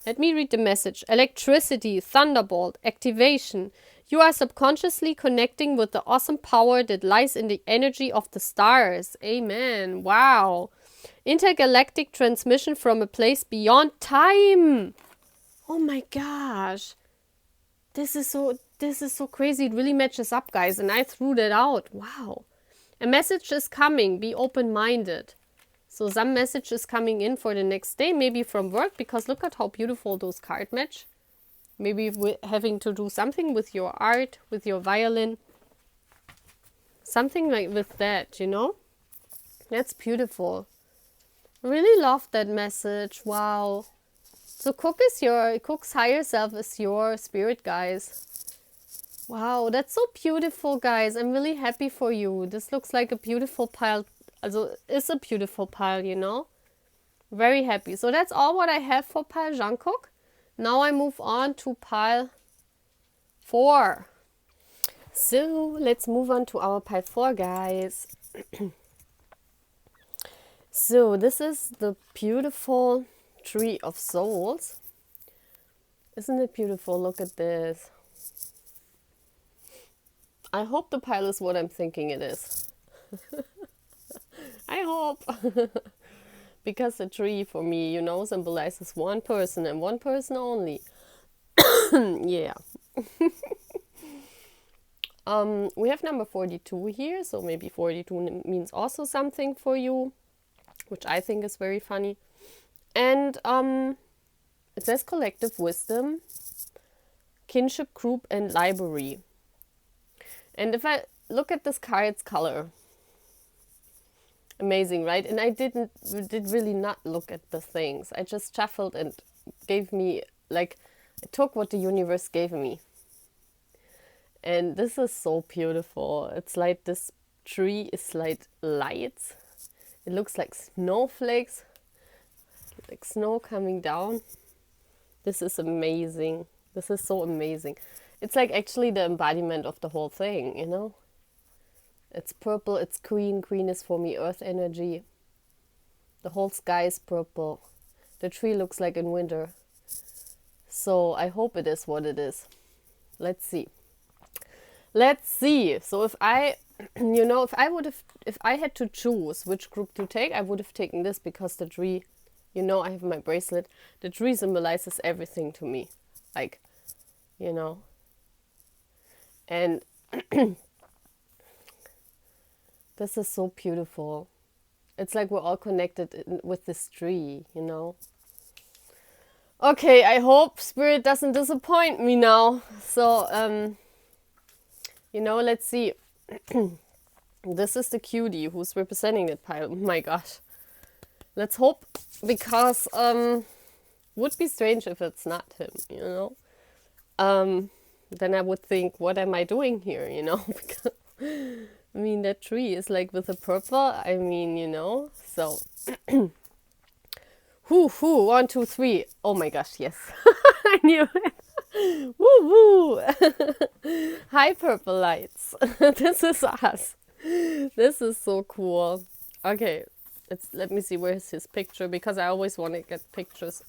Let me read the message. Electricity, thunderbolt, activation. You are subconsciously connecting with the awesome power that lies in the energy of the stars. Amen. Wow. Intergalactic transmission from a place beyond time. Oh my gosh. This is so crazy. It really matches up, guys. And I threw that out. Wow. A message is coming. Be open-minded. So some message is coming in for the next day, maybe from work, because look at how beautiful those cards match. Maybe having to do something with your art, with your violin. Something like with that, you know? That's beautiful. Really love that message. Wow. So Cook's higher self is your spirit, guys. Wow, that's so beautiful, guys. I'm really happy for you. This looks like a beautiful pile. Also, it's a beautiful pile, you know? Very happy. So that's all what I have for pile Jungkook. Now I move on to pile 4. So let's move on to our pile 4, guys. So this is the beautiful Tree of Souls. Isn't it beautiful? Look at this. I hope the pile is what I'm thinking it is. I hope. Because the tree for me, you know, symbolizes one person and one person only. Yeah. We have number 42 here, so maybe 42 means also something for you, which I think is very funny. And it says collective wisdom, kinship group, and library. And if I look at this card's color, amazing, right? And I did really not look at the things. I just shuffled and gave me, like, I took what the universe gave me. And this is so beautiful. It's like this tree is like lights. It looks like snowflakes, like snow coming down. This is amazing. This is so amazing. It's like actually the embodiment of the whole thing, you know? It's purple, it's green. Green is for me earth energy. The whole sky is purple. The tree looks like in winter. So I hope it is what it is. Let's see. Let's see. So if I, you know, if I had to choose which group to take, I would have taken this because the tree, you know, I have my bracelet. The tree symbolizes everything to me. Like, you know. And this is so beautiful. It's like we're all connected with this tree, you know. Okay, I hope Spirit doesn't disappoint me now. So, you know, let's see. This is the cutie who's representing that pile. Oh my gosh. Let's hope, because would be strange if it's not him, you know. Then I would think, what am I doing here, you know? Because I mean, that tree is like with the purple. I mean, you know. So, whoo, 1, 2, 3. Oh my gosh, yes. I knew it. Woo woo! Hi, purple lights. This is us. This is so cool. Okay, let me see, where's his picture, because I always want to get pictures.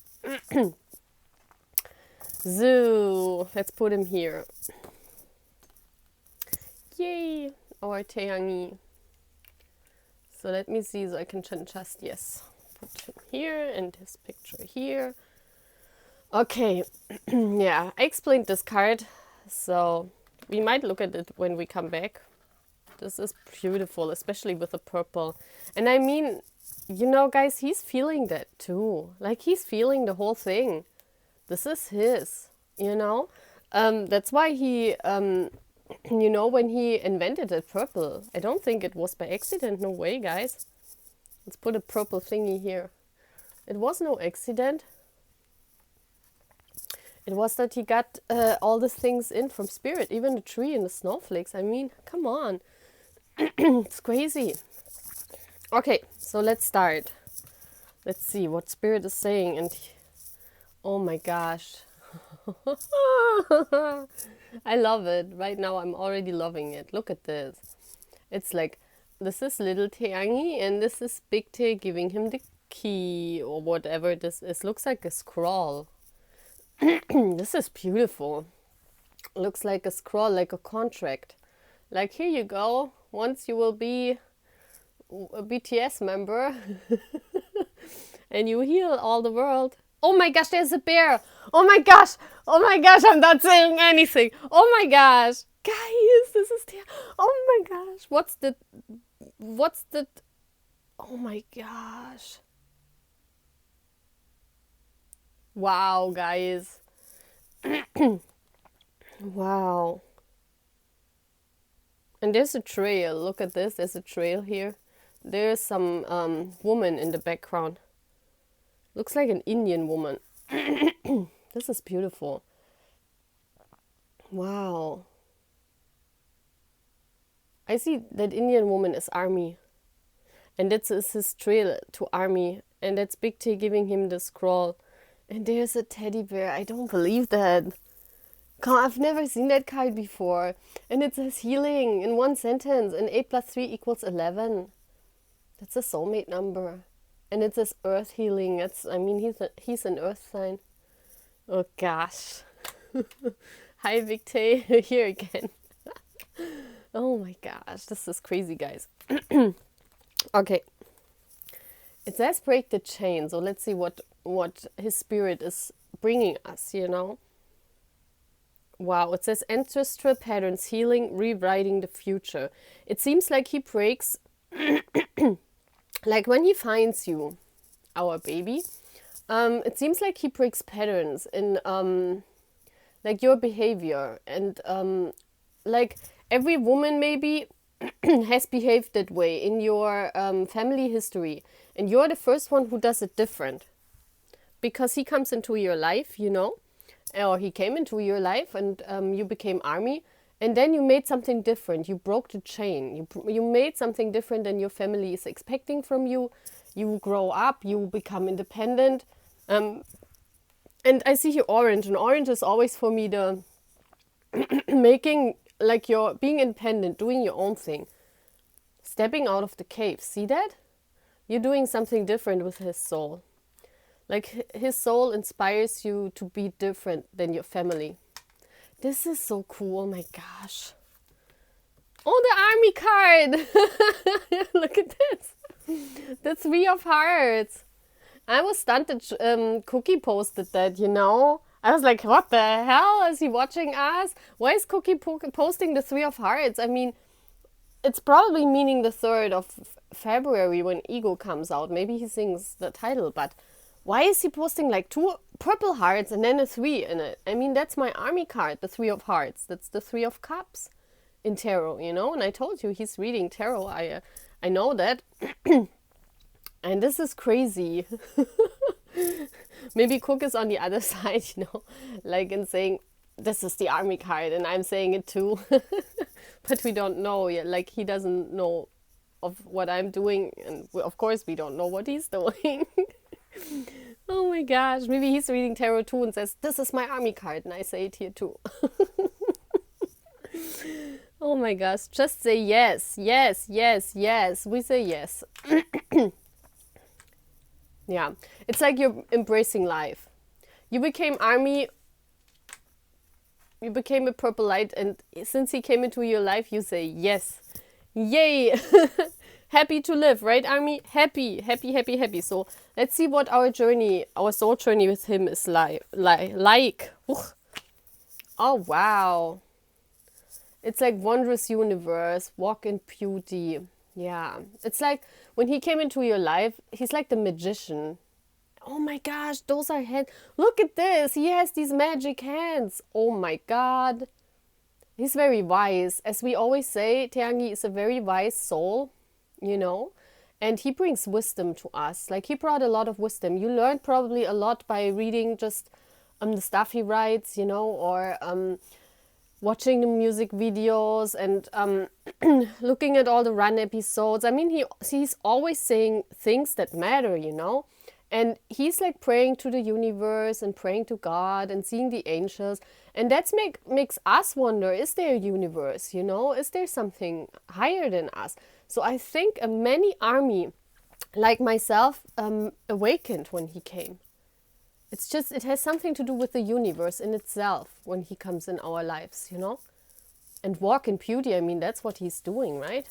So let's put him here. Yay! Our Teangi. So let me see, so I can just, yes, put him here and his picture here. Okay, yeah, I explained this card, so we might look at it when we come back. This is beautiful, especially with the purple. And I mean, you know, guys, he's feeling that too. Like, he's feeling the whole thing. This is his, you know? That's why he, you know, when he invented that purple, I don't think it was by accident. No way, guys. Let's put a purple thingy here. It was no accident. It was that he got all the things in from Spirit, even the tree and the snowflakes. I mean, come on. It's crazy. Okay, so let's start. Let's see what Spirit is saying. And oh my gosh. I love it. Right now I'm already loving it. Look at this. It's like, this is little Teangi and this is Big Te giving him the key or whatever this is. Looks like a scroll. This is beautiful. Looks like a scroll, like a contract. Like, here you go. Once you will be a BTS member and you heal all the world. Oh my gosh, there's a bear. Oh my gosh. Oh my gosh, I'm not saying anything. Oh my gosh. Guys, this is oh my gosh. What's the oh my gosh. Wow, guys. Wow. And there's a trail. Look at this. There's a trail here. There's some woman in the background. Looks like an Indian woman. This is beautiful. Wow. I see that Indian woman is Army. And this is his trail to Army. And that's Big T giving him the scroll. And there's a teddy bear. I don't believe that. God, I've never seen that card before. And it says healing in one sentence. And 8 plus 3 equals 11. That's a soulmate number. And it says earth healing. I mean, he's an earth sign. Oh gosh. Hi, Big T. Here again. Oh my gosh, this is crazy, guys. Okay, it says break the chain. So let's see what his spirit is bringing us, you know. Wow, it says ancestral patterns, healing, rewriting the future. It seems like he breaks, like when he finds you, our baby, it seems like he breaks patterns in like your behavior. And like every woman maybe has behaved that way in your family history. And you're the first one who does it different. Because he comes into your life, you know, or he came into your life and you became army. And then you made something different. You broke the chain. You made something different than your family is expecting from you. You grow up, you become independent. And I see here orange, and orange is always for me the making, like you're being independent, doing your own thing. Stepping out of the cave. See that? You're doing something different with his soul. Like his soul inspires you to be different than your family. This is so cool. Oh my gosh. Oh, the army card. Look at this. The 3 of Hearts. I was stunned that Cookie posted that, you know. I was like, what the hell? Is he watching us? Why is Cookie posting the 3 of Hearts? I mean, it's probably meaning the 3rd of February when Ego comes out. Maybe he sings the title, but why is he posting like 2 purple hearts and then a 3 in it? I mean, that's my army card, the 3 of Hearts. That's the 3 of Cups in tarot, you know? And I told you he's reading tarot. I know that. And this is crazy. Maybe Cook is on the other side, you know, like in saying, this is the army card, and I'm saying it too. But we don't know yet. Like, he doesn't know of what I'm doing, and of course we don't know what he's doing. Oh my gosh, maybe he's reading tarot too and says, this is my army card, and I say it here too. Oh my gosh, just say yes, yes, yes, yes. We say yes. Yeah, it's like you're embracing life. You became army, you became a purple light, and since he came into your life, you say yes. Yay! Happy to live, right, army? Happy, happy, happy, happy. So let's see what our journey, our soul journey with him is like. Oh, wow. It's like wondrous universe, walk in beauty. Yeah, it's like when he came into your life, he's like the magician. Oh my gosh, those are hands. Look at this. He has these magic hands. Oh my god. He's very wise. As we always say, Teangi is a very wise soul, you know, and he brings wisdom to us. Like, he brought a lot of wisdom. You learned probably a lot by reading just the stuff he writes, you know, or watching the music videos and looking at all the run episodes. I mean, he's always saying things that matter, you know. And he's like praying to the universe and praying to God and seeing the angels. And that makes us wonder, is there a universe, you know? Is there something higher than us? So I think many army, like myself, awakened when he came. It's just, it has something to do with the universe in itself when he comes in our lives, you know? And walk in beauty, I mean, that's what he's doing, right?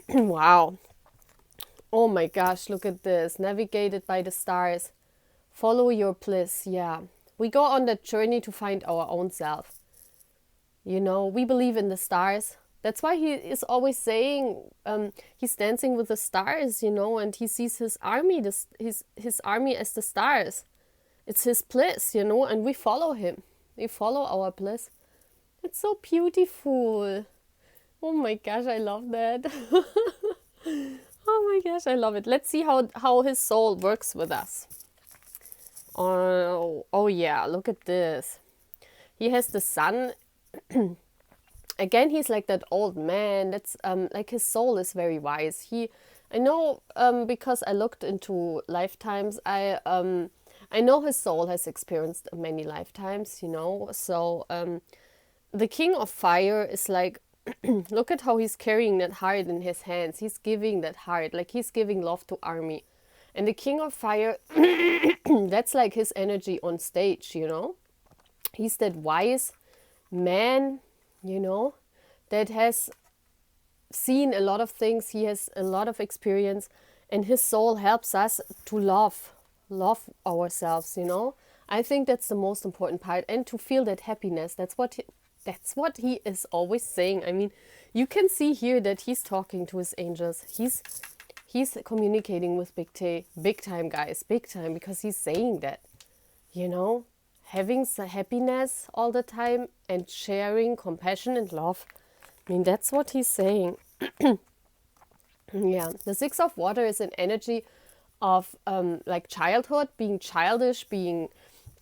Wow. Oh my gosh, look at this. Navigated by the stars. Follow your bliss, yeah. We go on that journey to find our own self. You know, we believe in the stars. That's why he is always saying he's dancing with the stars, you know, and he sees his army, his army as the stars. It's his bliss, you know, and we follow him. We follow our bliss. It's so beautiful. Oh my gosh, I love that. Oh my gosh, I love it. Let's see how his soul works with us. Oh yeah, look at this. He has the sun. Again, he's like that old man. That's like his soul is very wise. I know because I looked into lifetimes. I know his soul has experienced many lifetimes. You know, so the King of Fire is like. Look at how he's carrying that heart in his hands. He's giving that heart, like he's giving love to army. And the King of Fire, that's like his energy on stage, you know. He's that wise man, you know, that has seen a lot of things, he has a lot of experience, and his soul helps us to love ourselves, you know. I think that's the most important part, and to feel that happiness. That's what he is always saying. I mean, you can see here that he's talking to his angels. He's communicating with Big T, big time, guys, big time, because he's saying that, you know, having happiness all the time and sharing compassion and love. I mean, that's what he's saying. Yeah, the Six of Water is an energy of like childhood, being childish, being,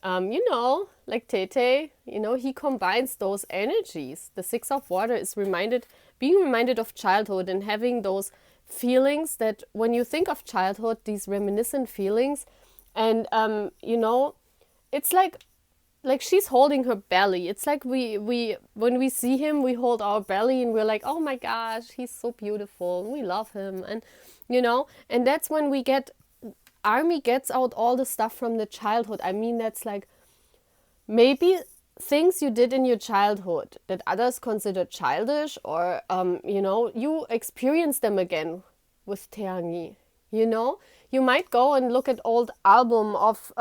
you know, like Tete, you know, he combines those energies. The Six of Water is being reminded of childhood and having those feelings that when you think of childhood, these reminiscent feelings, and, you know, it's like she's holding her belly. It's like we when we see him, we hold our belly and we're like, oh my gosh, he's so beautiful and we love him, and you know, and that's when Army gets out all the stuff from the childhood. I mean, that's like maybe things you did in your childhood that others consider childish, or you know, you experience them again with Terangi. You know, you might go and look at old album of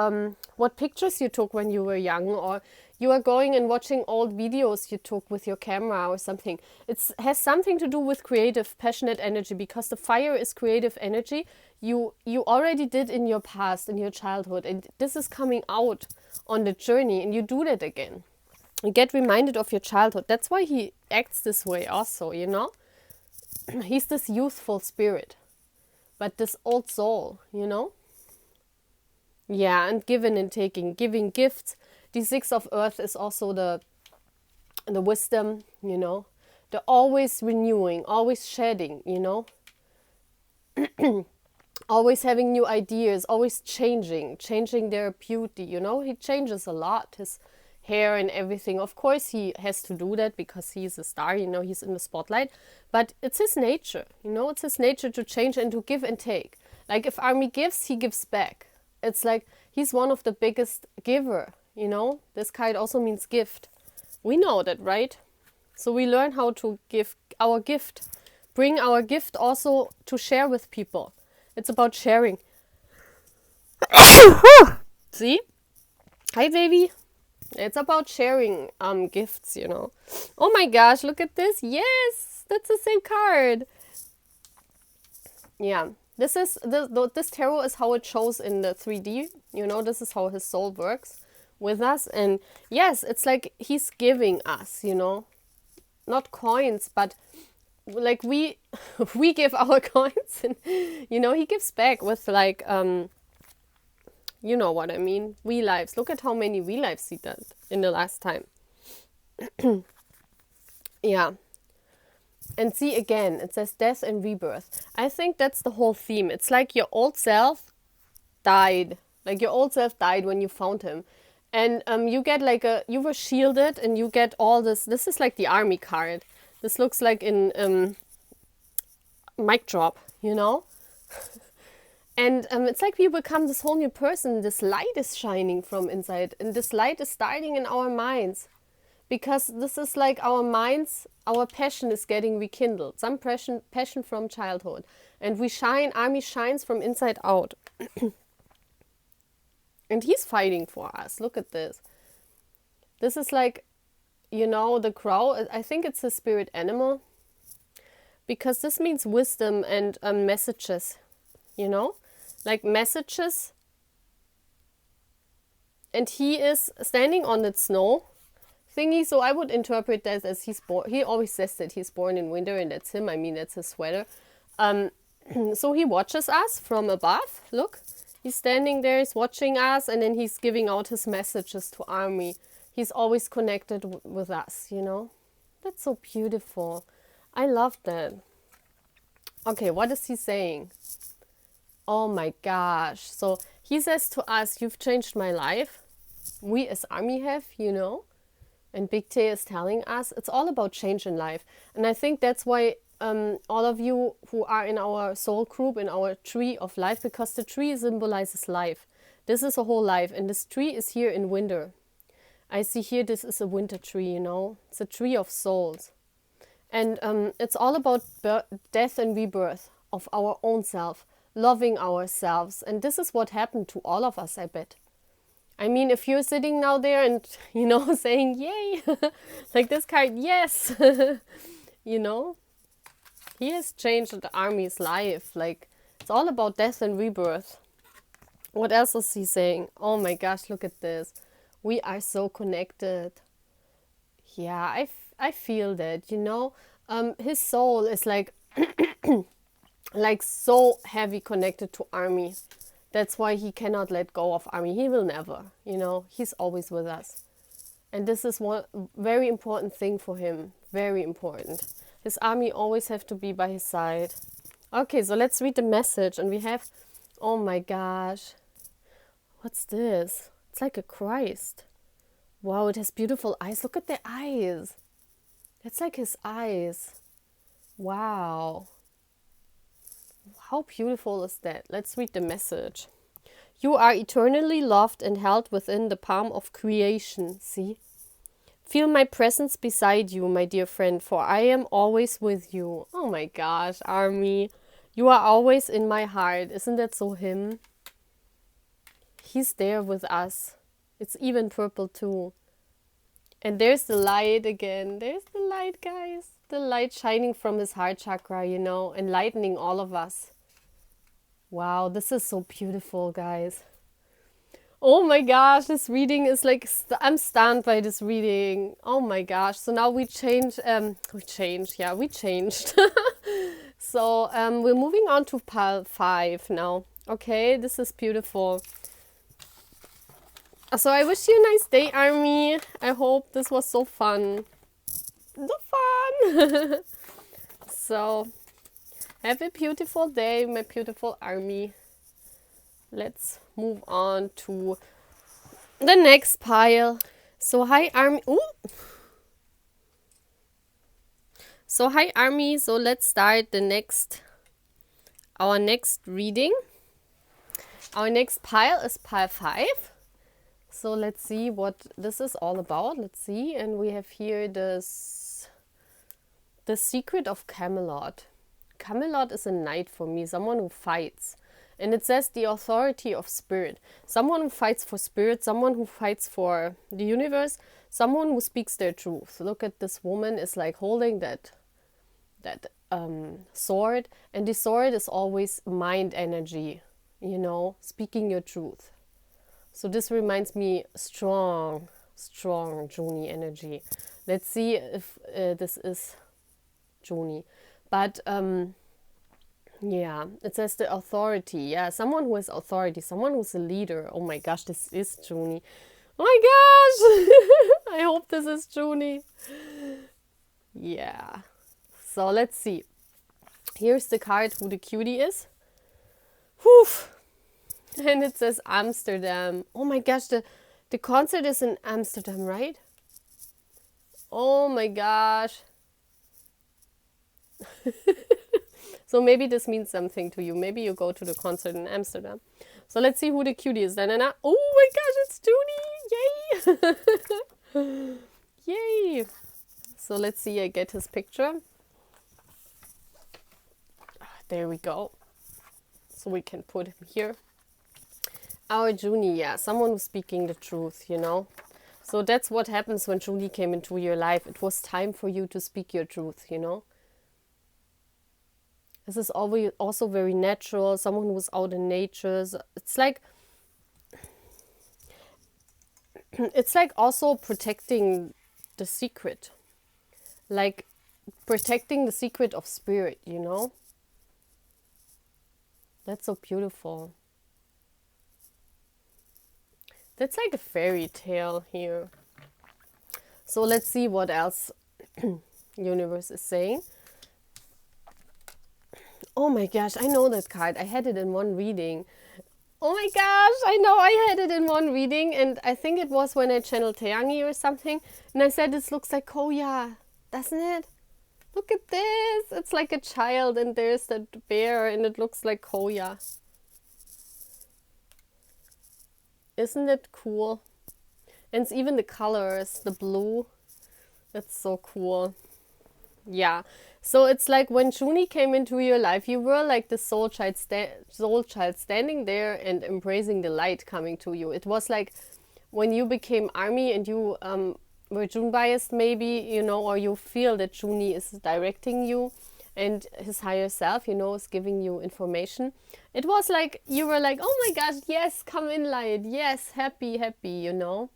what pictures you took when you were young, or you are going and watching old videos you took with your camera or something. It has something to do with creative, passionate energy, because the fire is creative energy you already did in your past, in your childhood, and this is coming out on the journey, and you do that again. You get reminded of your childhood. That's why he acts this way also, you know. He's this youthful spirit, but this old soul, you know? Yeah, and giving and taking, giving gifts. The Six of Earth is also the wisdom, you know? The always renewing, always shedding, you know? Always having new ideas, always changing their beauty, you know? He changes a lot, his hair and everything. Of course, he has to do that because he's a star, you know, he's in the spotlight. But it's his nature, you know, it's his nature to change and to give and take. Like if Army gives, he gives back. It's like he's one of the biggest giver, you know. This kite also means gift. We know that, right? So we learn how to give our gift. Bring our gift also to share with people. It's about sharing. See? Hi, baby. It's about sharing gifts, you know. Oh my gosh, look at this. Yes, that's the same card. Yeah, this tarot is how it shows in the 3D. You know, this is how his soul works with us. And yes, it's like he's giving us, you know, not coins, but like we give our coins, and you know, he gives back with like you know what I mean, we lives. Look at how many we lives he did in the last time. Yeah. And see, again, it says death and rebirth. I think that's the whole theme. It's like your old self died. Like your old self died when you found him. And you get like you were shielded, and you get all this. This is like the Army card. This looks like in mic drop, you know? And it's like we become this whole new person. This light is shining from inside, and this light is starting in our minds, because this is like our minds, our passion is getting rekindled. Some passion from childhood, and we shine. Army shines from inside out, and he's fighting for us. Look at this. This is like, you know, the crow. I think it's a spirit animal, because this means wisdom and messages, you know. Like messages, and he is standing on that snow thingy. So I would interpret that as he's born. He always says that he's born in winter, and that's him. I mean, that's his sweater. So he watches us from above. Look, he's standing there, he's watching us, and then he's giving out his messages to Army. He's always connected with us, you know. That's so beautiful. I love that. Okay, what is he saying? Oh my gosh. So he says to us, you've changed my life. We as Army have, you know. And Big T is telling us it's all about change in life. And I think that's why all of you who are in our soul group, in our tree of life, because the tree symbolizes life. This is a whole life. And this tree is here in winter. I see here this is a winter tree, you know. It's a tree of souls. And it's all about death and rebirth of our own self, loving ourselves. And this is what happened to all of us, I bet. I mean, if you're sitting now there and, saying, yay, like this card, yes, you know, he has changed the army's life. Like, it's all about death and rebirth. What else is he saying? Oh my gosh, look at this. We are so connected. Yeah, I feel that, his soul is like so heavy connected to Army. That's why he cannot let go of Army. He will never, he's always with us. And this is one very important thing for him. Very important. His Army always have to be by his side. Okay, so let's read the message. And we have, oh my gosh. What's this? It's like a Christ. Wow, it has beautiful eyes. Look at the eyes. That's like his eyes. Wow. How beautiful is that? Let's read the message. You are eternally loved and held within the palm of creation. See? Feel my presence beside you, my dear friend, for I am always with you. Oh my gosh, Army. You are always in my heart. Isn't that so him? He's there with us. It's even purple too. And there's the light again. There's the light, guys. The light shining from his heart chakra, enlightening all of us. Wow, this is so beautiful, guys. Oh my gosh, this reading is like, I'm stunned by this reading. Oh my gosh. So now we changed. So we're moving on to pile 5 now. Okay, this is beautiful. So I wish you a nice day, Army. I hope this was so fun. So fun! So, have a beautiful day, my beautiful Army. Let's move on to the next pile. So, hi, Army. Ooh. So, hi, Army. So, let's start our next reading. Our next pile is pile 5. So let's see what this is all about. Let's see. And we have here the Secret of Camelot. Camelot is a knight for me, someone who fights. And it says the authority of spirit. Someone who fights for spirit, someone who fights for the universe, someone who speaks their truth. Look at this woman is like holding that sword. And the sword is always mind energy, speaking your truth. So this reminds me strong Juni energy. Let's see if this is Juni. But yeah, it says the authority. Yeah, someone who has authority, someone who's a leader. Oh my gosh, this is Juni. Oh my gosh! I hope this is Juni. Yeah. So let's see. Here's the card who the cutie is. Whew. And it says Amsterdam. Oh my gosh, the concert is in Amsterdam, right? Oh my gosh. So maybe this means something to you. Maybe you go to the concert in Amsterdam. So let's see who the cutie is. Oh my gosh, it's Judy! Yay! Yay! So let's see, I get his picture. There we go. So we can put him here. Our Junie, yeah, someone who's speaking the truth, So that's what happens when Junie came into your life. It was time for you to speak your truth, This is always also very natural, someone who's out in nature. It's like also protecting the secret. Like protecting the secret of spirit, That's so beautiful. That's like a fairy tale here. So let's see what else universe is saying. Oh my gosh, I know that card. I had it in one reading. Oh my gosh, I know I had it in one reading, and I think it was when I channeled Taeyangi or something, and I said this looks like Koya, doesn't it? Look at this. It's like a child, and there's that bear, and it looks like Koya. Isn't it cool? And it's even the colors, the blue. That's so cool. Yeah. So it's like when Juni came into your life, you were like the soul child standing there and embracing the light coming to you. It was like when you became army and you were June biased, maybe, you know, or you feel that Juni is directing you and his higher self, you know, is giving you information. It was like you were like, oh my gosh, yes, come in, light, yes, happy, happy, you know.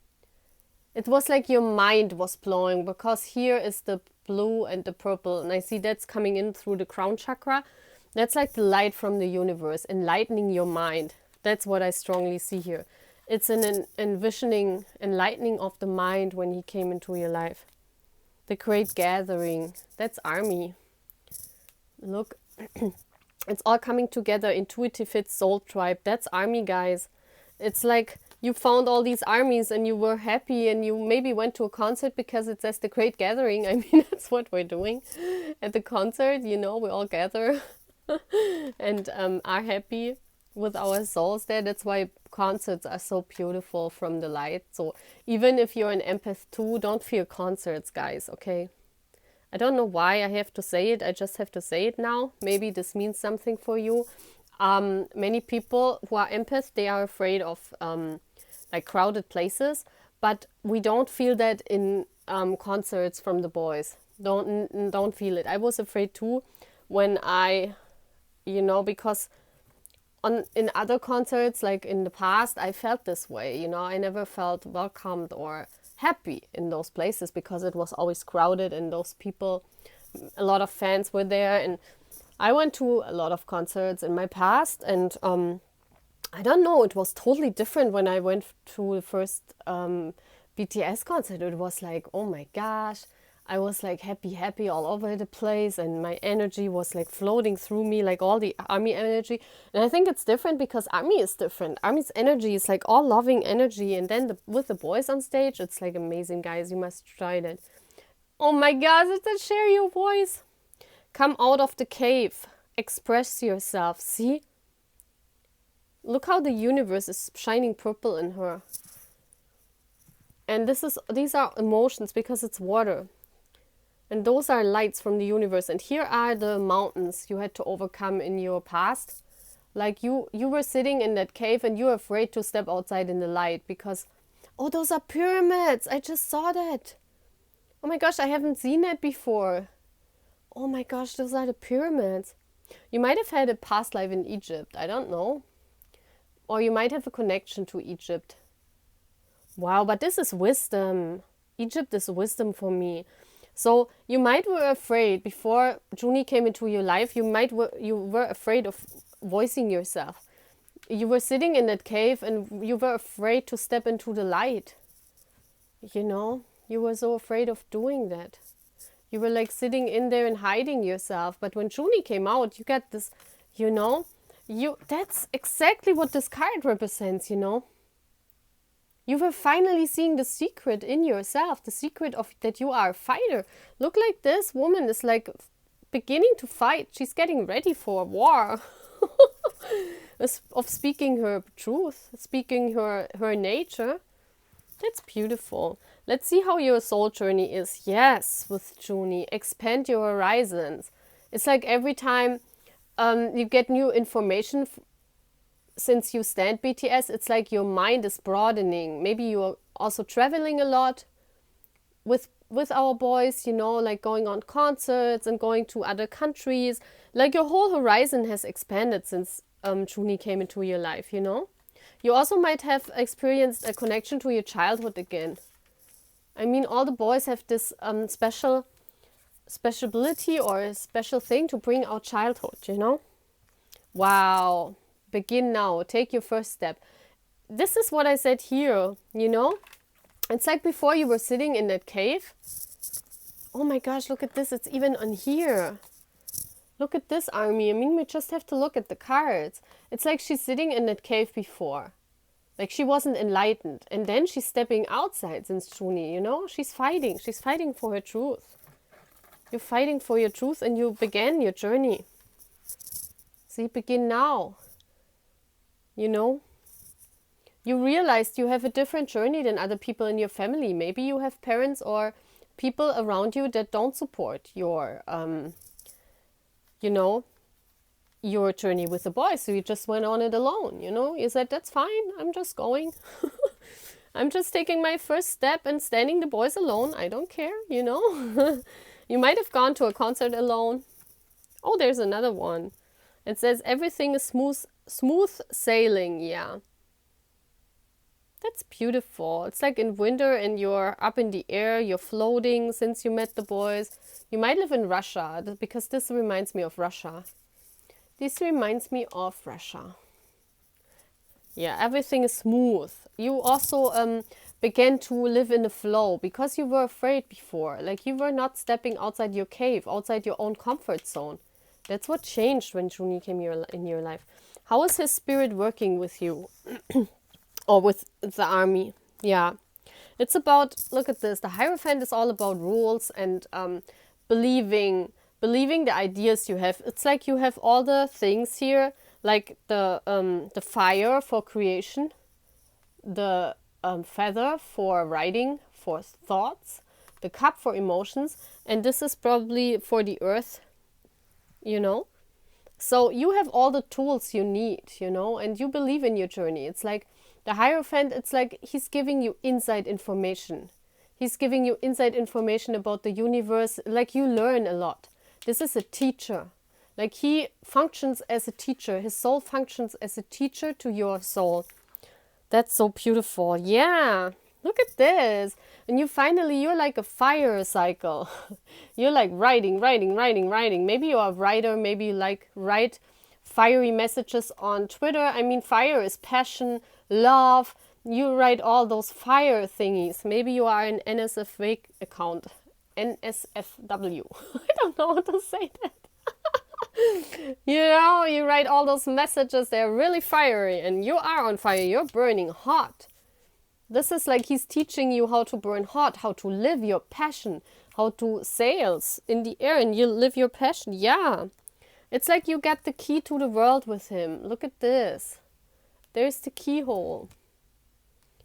It was like your mind was blowing because here is the blue and the purple, and I see that's coming in through the crown chakra. That's like the light from the universe, enlightening your mind. That's what I strongly see here. It's an envisioning, enlightening of the mind when he came into your life. The great gathering. That's army. Look, it's all coming together. Intuitive fit soul tribe. That's army, guys. It's like you found all these armies and you were happy and you maybe went to a concert because it says the great gathering. I mean, that's what we're doing at the concert. You know, we all gather and are happy with our souls there. That's why concerts are so beautiful from the light. So even if you're an empath too, don't fear concerts, guys, okay? I don't know why I have to say it. I just have to say it now. Maybe this means something for you. Many people who are empaths, they are afraid of like crowded places, but we don't feel that in concerts from the boys. Don't feel it. I was afraid too when I, you know, because in other concerts, like in the past, I felt this way. You know, I never felt welcomed or happy in those places because it was always crowded and those people, a lot of fans were there. And I went to a lot of concerts in my past, and I don't know, it was totally different when I went to the first BTS concert. It was like, oh my gosh, I was like happy all over the place, and my energy was like floating through me, like all the army energy. And I think it's different because army is different. Army's energy is like all loving energy, and then with the boys on stage, it's like amazing, guys. You must try that. Oh my gosh, it's a share your voice. Come out of the cave. Express yourself. See? Look how the universe is shining purple in her. And these are emotions because it's water. And those are lights from the universe. And here are the mountains you had to overcome in your past. Like you were sitting in that cave and you're afraid to step outside in the light because, oh, those are pyramids. I just saw that. Oh my gosh, I haven't seen that before. Oh my gosh, those are the pyramids. You might have had a past life in Egypt. I don't know. Or you might have a connection to Egypt. Wow, but this is wisdom. Egypt is wisdom for me. So you might were afraid before Juni came into your life. You were afraid of voicing yourself. You were sitting in that cave and you were afraid to step into the light. You know, you were so afraid of doing that. You were like sitting in there and hiding yourself. But when Juni came out, you got this, you know, that's exactly what this card represents, you know. You were finally seeing the secret in yourself, the secret of that you are a fighter. Look, like this woman is like beginning to fight. She's getting ready for a war. Of speaking her truth, speaking her nature. That's beautiful. Let's see how your soul journey is. Yes, with Juni, expand your horizons. It's like every time you get new information since you stand BTS, it's like your mind is broadening. Maybe you're also traveling a lot with our boys, you know, like going on concerts and going to other countries. Like your whole horizon has expanded since Juni came into your life, you know. You also might have experienced a connection to your childhood again. I mean, all the boys have this special ability or a special thing to bring out childhood, you know. Wow. Begin now. Take your first step. This is what I said here, you know. It's like before you were sitting in that cave. Oh my gosh, look at this. It's even on here. Look at this, army. I mean, we just have to look at the cards. It's like she's sitting in that cave before. Like she wasn't enlightened. And then she's stepping outside since Juni, you know. She's fighting. She's fighting for her truth. You're fighting for your truth and you began your journey. See, begin now. You know, you realized you have a different journey than other people in your family. Maybe you have parents or people around you that don't support you know, your journey with the boys. So you just went on it alone, you know? You said, that's fine, I'm just going. I'm just taking my first step and standing the boys alone. I don't care, you know? You might have gone to a concert alone. Oh, there's another one. It says everything is smooth sailing. Yeah. That's beautiful. It's like in winter and you're up in the air, you're floating since you met the boys. You might live in Russia because this reminds me of Russia. This reminds me of Russia. Yeah, everything is smooth. You also began to live in the flow because you were afraid before. Like you were not stepping outside your cave, outside your own comfort zone. That's what changed when Juni came in your life. How is his spirit working with you? Or with the army? Yeah. It's about, look at this. The Hierophant is all about rules and believing the ideas you have. It's like you have all the things here, like the fire for creation, the feather for writing, for thoughts, the cup for emotions, and this is probably for the earth, you know. So you have all the tools you need, you know, and you believe in your journey. It's like the Hierophant, it's like he's giving you inside information. He's giving you inside information about the universe, like you learn a lot. This is a teacher. Like he functions as a teacher. His soul functions as a teacher to your soul. That's so beautiful. Yeah. Look at this. And you're like a fire cycle. You're like writing. Maybe you're a writer. Maybe you like write fiery messages on Twitter. I mean, fire is passion, love. You write all those fire thingies. Maybe you are an NSFW account. NSFW. I don't know how to say that. You know, you write all those messages. They're really fiery. And you are on fire. You're burning hot. This is like he's teaching you how to burn hot, how to live your passion, how to sail in the air and you live your passion. Yeah. It's like you get the key to the world with him. Look at this. There's the keyhole.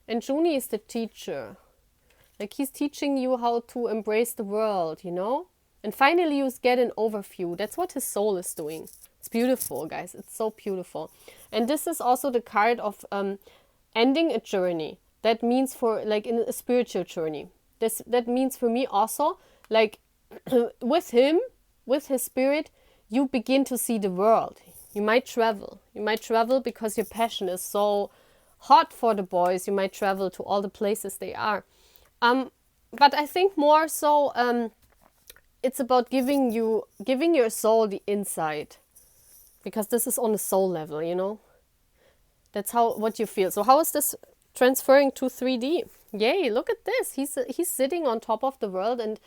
And Juni is the teacher. Like he's teaching you how to embrace the world, you know? And finally you get an overview. That's what his soul is doing. It's beautiful, guys. It's so beautiful. And this is also the card of ending a journey. That means for like in a spiritual journey. That means for me also, like with him, with his spirit, you begin to see the world. You might travel. You might travel because your passion is so hot for the boys. You might travel to all the places they are. But I think more so, it's about giving your soul the insight, because this is on a soul level, you know. That's what you feel. So how is this transferring to 3D? Yay! Look at this. He's sitting on top of the world and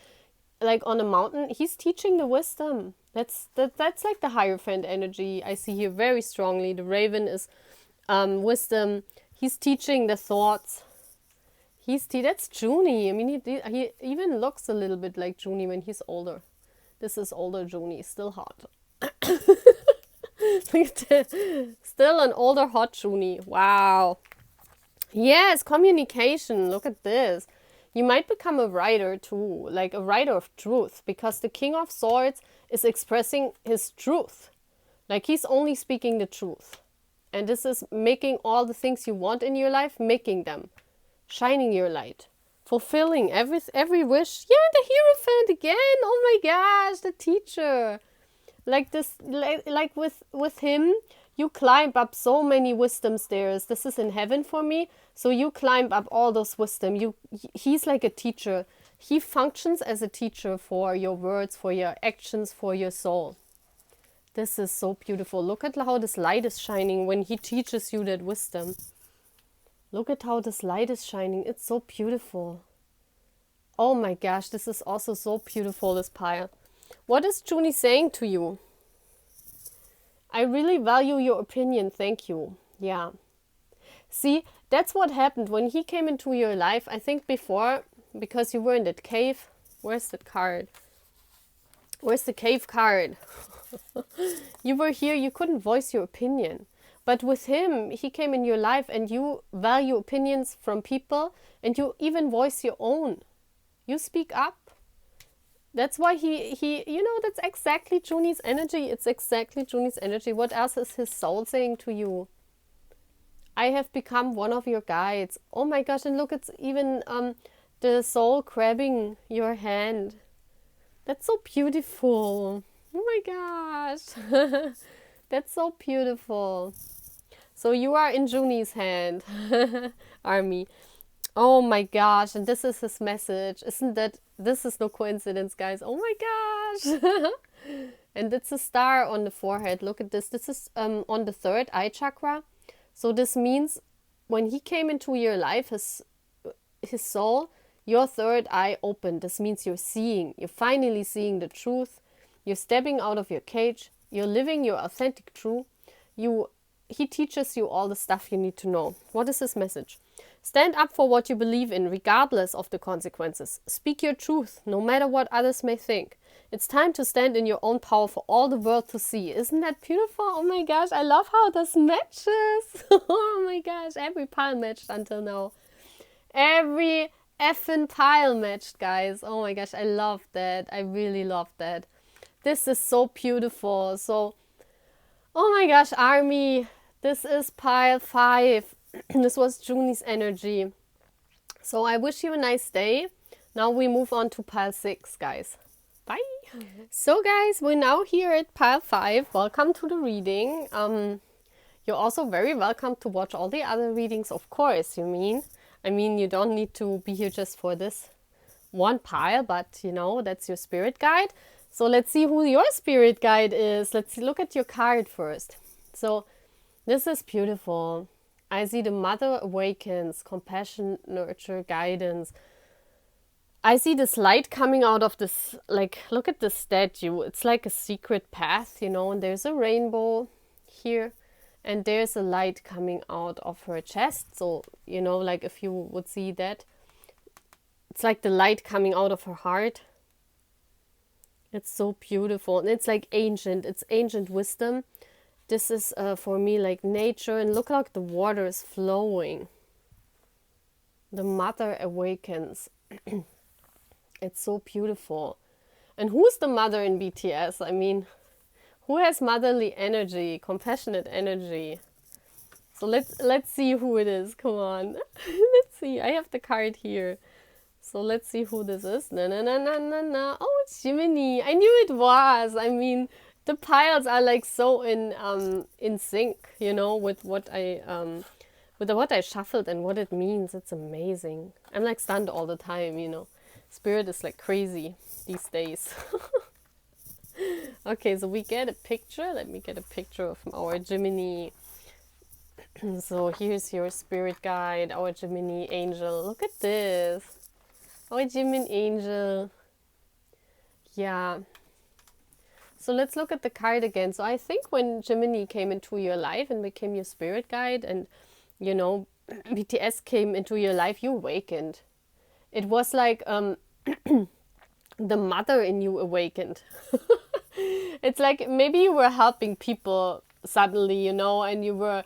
like on a mountain. He's teaching the wisdom. That's like the Hierophant energy I see here very strongly. The raven is wisdom. He's teaching the thoughts. That's Juni. I mean, he even looks a little bit like Juni when he's older. This is older Juni, still hot. Still an older hot Juni. Wow. Yes, communication. Look at this. You might become a writer too, like a writer of truth, because the King of Swords is expressing his truth. Like he's only speaking the truth. And this is making all the things you want in your life, making them. Shining your light, fulfilling every wish. Yeah, the Hierophant again. Oh my gosh, the teacher. Like this, like with him, you climb up so many wisdom stairs. This is in heaven for me. So you climb up all those wisdom. He's like a teacher. He functions as a teacher for your words, for your actions, for your soul. This is so beautiful. Look at how this light is shining when he teaches you that wisdom. Look at how this light is shining. It's so beautiful. Oh my gosh, this is also so beautiful, this pile. What is Juni saying to you? I really value your opinion. Thank you. Yeah. See, that's what happened when he came into your life. I think before, because you were in that cave. Where's that card? Where's the cave card? You were here, you couldn't voice your opinion. But with him, he came in your life and you value opinions from people and you even voice your own. You speak up. That's why that's exactly Junie's energy. It's exactly Junie's energy. What else is his soul saying to you? I have become one of your guides. Oh my gosh, and look, it's even the soul grabbing your hand. That's so beautiful. Oh my gosh. That's so beautiful. So you are in Junie's hand, Army. Oh my gosh, and this is his message. This is no coincidence, guys. Oh my gosh. And it's a star on the forehead. Look at this. This is on the third eye chakra. So this means when he came into your life, his soul, your third eye opened. This means you're finally seeing the truth. You're stepping out of your cage. You're living your authentic truth. He teaches you all the stuff you need to know. What is his message? Stand up for what you believe in, regardless of the consequences. Speak your truth, no matter what others may think. It's time to stand in your own power for all the world to see. Isn't that beautiful? Oh my gosh, I love how this matches. Oh my gosh, every pile matched until now. Every effing pile matched, guys. Oh my gosh, I love that. I really love that. This is so beautiful. So, oh my gosh, Army, this is pile 5. This was Junie's energy. So I wish you a nice day. Now we move on to pile 6, guys. Bye. So guys, we're now here at pile 5. Welcome to the reading. You're also very welcome to watch all the other readings, of course, I mean, you don't need to be here just for this one pile, but that's your spirit guide. So let's see who your spirit guide is. Let's look at your card first. So this is beautiful. I see the Mother awakens, compassion, nurture, guidance. I see this light coming out of this, look at this statue. It's like a secret path, and there's a rainbow here. And there's a light coming out of her chest. So, if you would see that. It's like the light coming out of her heart. It's so beautiful. And it's like ancient. It's ancient wisdom. This is for me like nature. And look like the water is flowing. The Mother awakens. It's so beautiful. And who's the mother in BTS? I mean, who has motherly energy, compassionate energy? So let's see who it is. Come on. Let's see. I have the card here. So let's see who this is. Na na na na na na. Oh, it's Jiminy. I knew it was. I mean, the piles are like so in sync, with what I shuffled and what it means. It's amazing. I'm like stunned all the time, Spirit is like crazy these days. Okay, so we get a picture. Let me get a picture of our Gemini. So here's your spirit guide, our Gemini angel. Look at this. Our Gemini angel. Yeah. So let's look at the card again. So I think when Gemini came into your life and became your spirit guide and, BTS came into your life, you awakened. It was like the mother in you awakened. It's like maybe you were helping people suddenly, and you were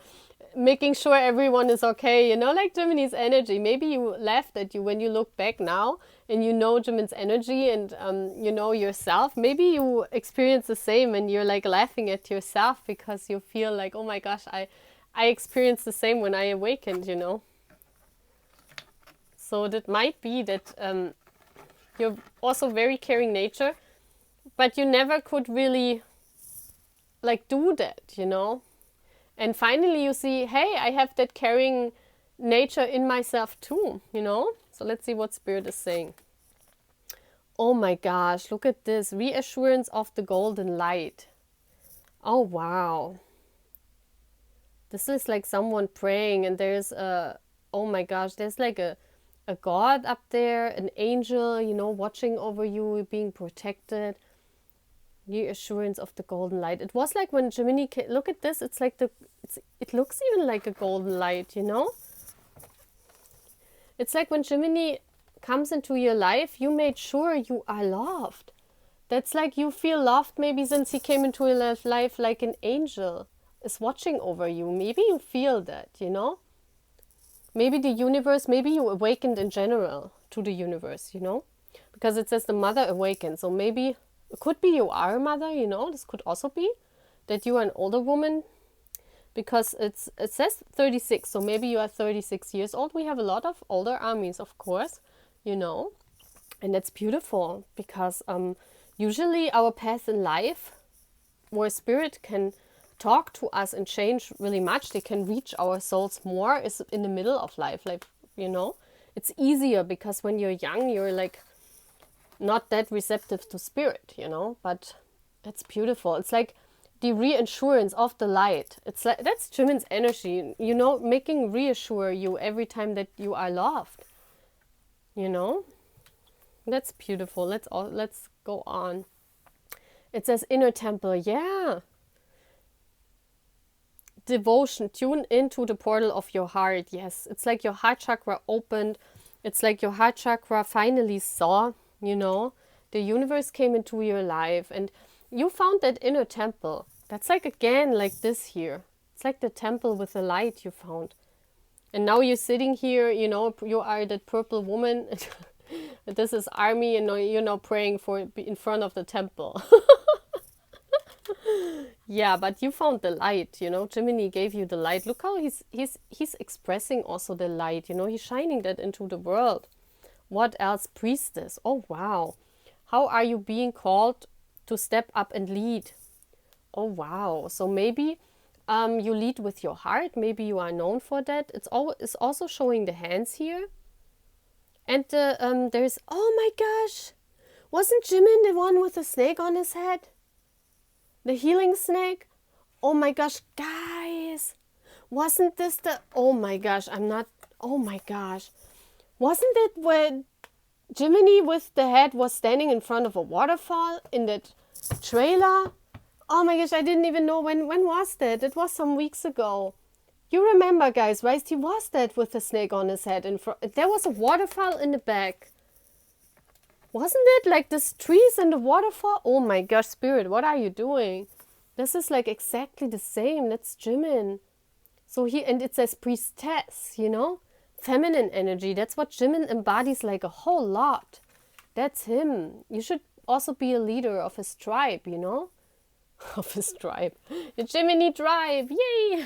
making sure everyone is okay, like Gemini's energy. Maybe you laughed at you when you look back now and Gemini's energy and yourself. Maybe you experience the same and you're like laughing at yourself because you feel like, oh my gosh, I experienced the same when I awakened, So that might be that you're also very caring nature, but you never could really do that, And finally you see, hey, I have that caring nature in myself too, So let's see what Spirit is saying. Oh my gosh, look at this. Reassurance of the golden light. Oh, wow. This is like someone praying and there's oh my gosh, there's like a God up there, an angel, watching over you, being protected. Reassurance of the golden light. It was like when Gemini came, look at this, it's like it looks even like a golden light, It's like when Gemini comes into your life, you made sure you are loved. That's like you feel loved maybe since he came into your life like an angel is watching over you. Maybe you feel that, Maybe the universe, maybe you awakened in general to the universe, because it says the mother awakens. So maybe it could be you are a mother, you know, this could also be that you are an older woman, because it says 36, so maybe you are 36 years old. We have a lot of older armies, of course, you know, and that's beautiful, because usually our path in life, where spirit can talk to us and change really much, they can reach our souls more, is in the middle of life. Like, you know, it's easier because when you're young, you're like not that receptive to spirit, you know, but it's beautiful. It's like the reassurance of the light. It's like, that's Jimin's energy, you know, making reassure you every time that you are loved, you know. That's beautiful. Let's go on. It says inner temple. Yeah. Devotion. Tune into the portal of your heart. Yes. It's like your heart chakra opened. It's like your heart chakra finally saw, you know, the universe came into your life and you found that inner temple. That's like, again, like this here. It's like the temple with the light you found. And now you're sitting here, you know, you are that purple woman. This is army, and you're now praying for in front of the temple. Yeah, but you found the light, you know. Jiminy gave you the light. Look how he's expressing also the light, you know. He's shining that into the world. What else? Priestess. Oh, wow. How are you being called to step up and lead? Oh, wow. So maybe you lead with your heart. Maybe you are known for that. It's also showing the hands here. And there's, oh my gosh, wasn't Jimin the one with the snake on his head? The healing snake? Oh my gosh, guys, wasn't this the, oh my gosh, oh my gosh. Wasn't it when Jiminy with the head was standing in front of a waterfall in that trailer? Oh my gosh, I didn't even know when was that? It was some weeks ago. You remember, guys, right? He was that with the snake on his head. There was a waterfall in the back. Wasn't it like this trees and the waterfall? Oh my gosh, spirit, what are you doing? This is like exactly the same. That's Jimin. So and it says priestess, you know? Feminine energy. That's what Jimin embodies like a whole lot. That's him. You should also be a leader of his tribe, you know? Of his tribe. The Jiminy tribe. Yay!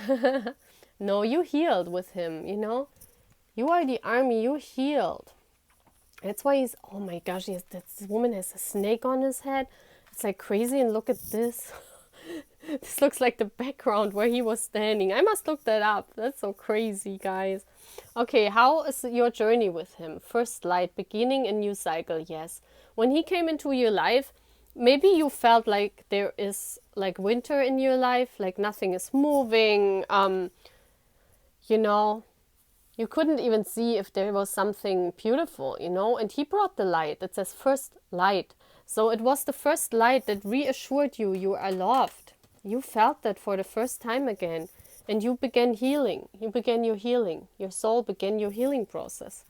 No, you healed with him, you know? You are the army, you healed. That's why he's, oh my gosh, this woman has a snake on his head. It's like crazy, and look at this. This looks like the background where he was standing. I must look that up. That's so crazy, guys. Okay, how is your journey with him? First light, beginning a new cycle, yes. When he came into your life, maybe you felt like there is like winter in your life, like nothing is moving, you know, you couldn't even see if there was something beautiful, you know, and he brought the light. It says first light. So it was the first light that reassured you you are loved. You felt that for the first time again, and you began healing. You began your healing. Your soul began your healing process.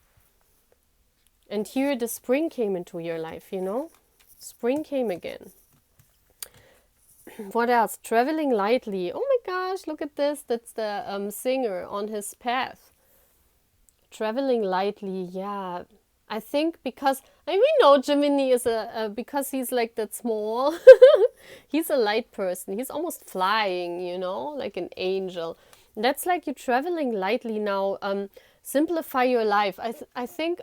And here the spring came into your life, you know. Spring came again. What else? Traveling lightly. Oh my gosh, look at this. That's the singer on his path. Traveling lightly, yeah. I think because, we know Gemini is because he's like that small. He's a light person. He's almost flying, you know, like an angel. That's like you traveling lightly now. Simplify your life. I think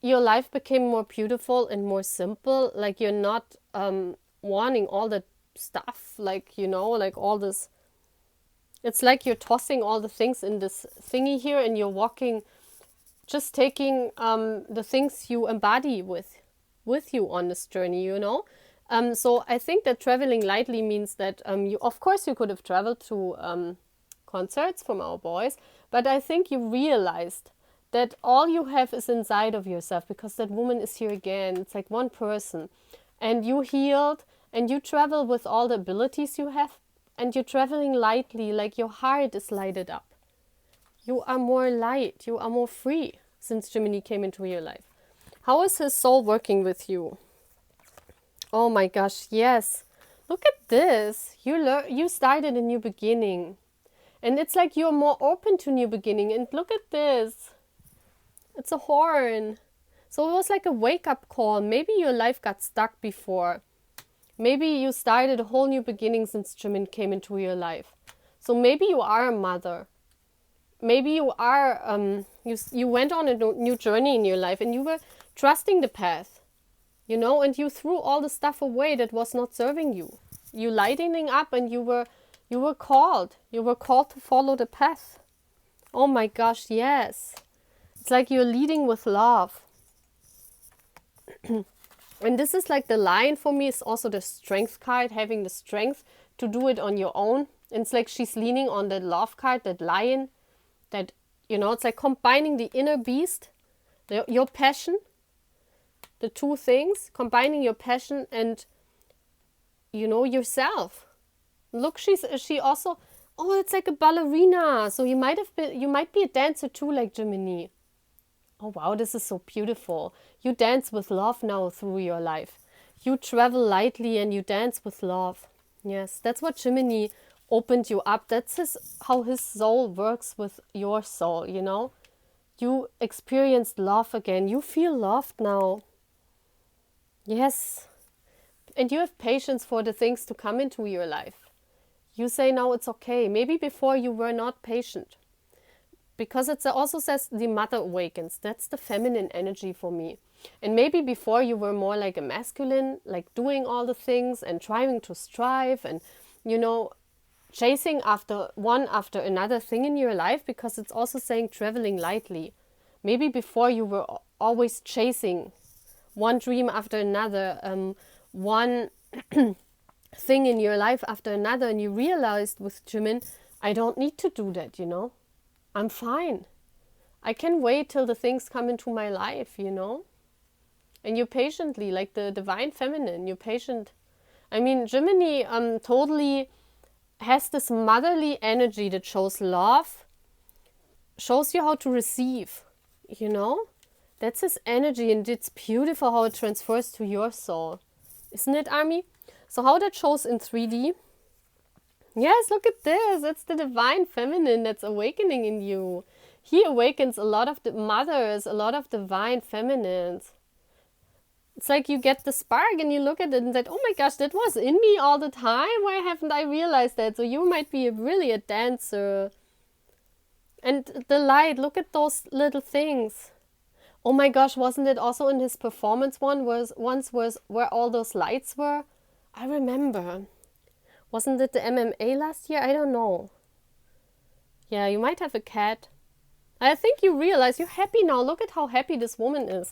your life became more beautiful and more simple. Like you're not wanting all the stuff, like, you know, like all this. It's like you're tossing all the things in this thingy here, and you're walking, just taking the things you embody with you on this journey, you know. So I think that traveling lightly means that you, of course, you could have traveled to concerts from our boys, but I think you realized that all you have is inside of yourself, because that woman is here again. It's like one person, and you healed, and you travel with all the abilities you have, and you're traveling lightly, like your heart is lighted up. You are more light, you are more free since Gemini came into your life. How is his soul working with you? Oh my gosh, yes. Look at this. You started a new beginning. And it's like you're more open to new beginning. And look at this. It's a horn. So it was like a wake-up call. Maybe your life got stuck before. Maybe you started a whole new beginning since Jimin came into your life. So maybe you are a mother. Maybe you are, you went on a new journey in your life and you were trusting the path, you know, and you threw all the stuff away that was not serving you. You lightening up and you were called. You were called to follow the path. Oh my gosh, yes. It's like you're leading with love. And this is like the lion for me is also the strength card, having the strength to do it on your own. And it's like she's leaning on that love card, that lion, that, you know, it's like combining the inner beast, your passion, the two things, combining your passion and, you know, yourself. Look, she also, oh, it's like a ballerina. So you might be a dancer too, like Gemini. Oh wow, this is so beautiful. You dance with love now through your life. You travel lightly and you dance with love. Yes, that's what Gemini opened you up. That's how his soul works with your soul, you know. You experienced love again. You feel loved now. Yes. And you have patience for the things to come into your life. You say now it's okay. Maybe before you were not patient. Because it also says the mother awakens. That's the feminine energy for me. And maybe before you were more like a masculine, like doing all the things and trying to strive and, you know, chasing after one after another thing in your life, because it's also saying traveling lightly. Maybe before you were always chasing one dream after another, one thing in your life after another, and you realized with Jimin, I don't need to do that, you know. I'm fine. I can wait till the things come into my life, you know. And you're patiently, like the divine feminine, you're patient. I mean, Gemini totally has this motherly energy that shows love, shows you how to receive, you know. That's his energy, and it's beautiful how it transfers to your soul. Isn't it, Army? So how that shows in 3D? Yes, look at this. It's the divine feminine that's awakening in you. He awakens a lot of the mothers, a lot of divine feminines. It's like you get the spark and you look at it and say, oh my gosh, that was in me all the time. Why haven't I realized that? So you might be really a dancer. And the light, look at those little things. Oh my gosh, wasn't it also in his performance where all those lights were? I remember. Wasn't it the MMA last year? I don't know. Yeah, you might have a cat. I think you realize you're happy now. Look at how happy this woman is.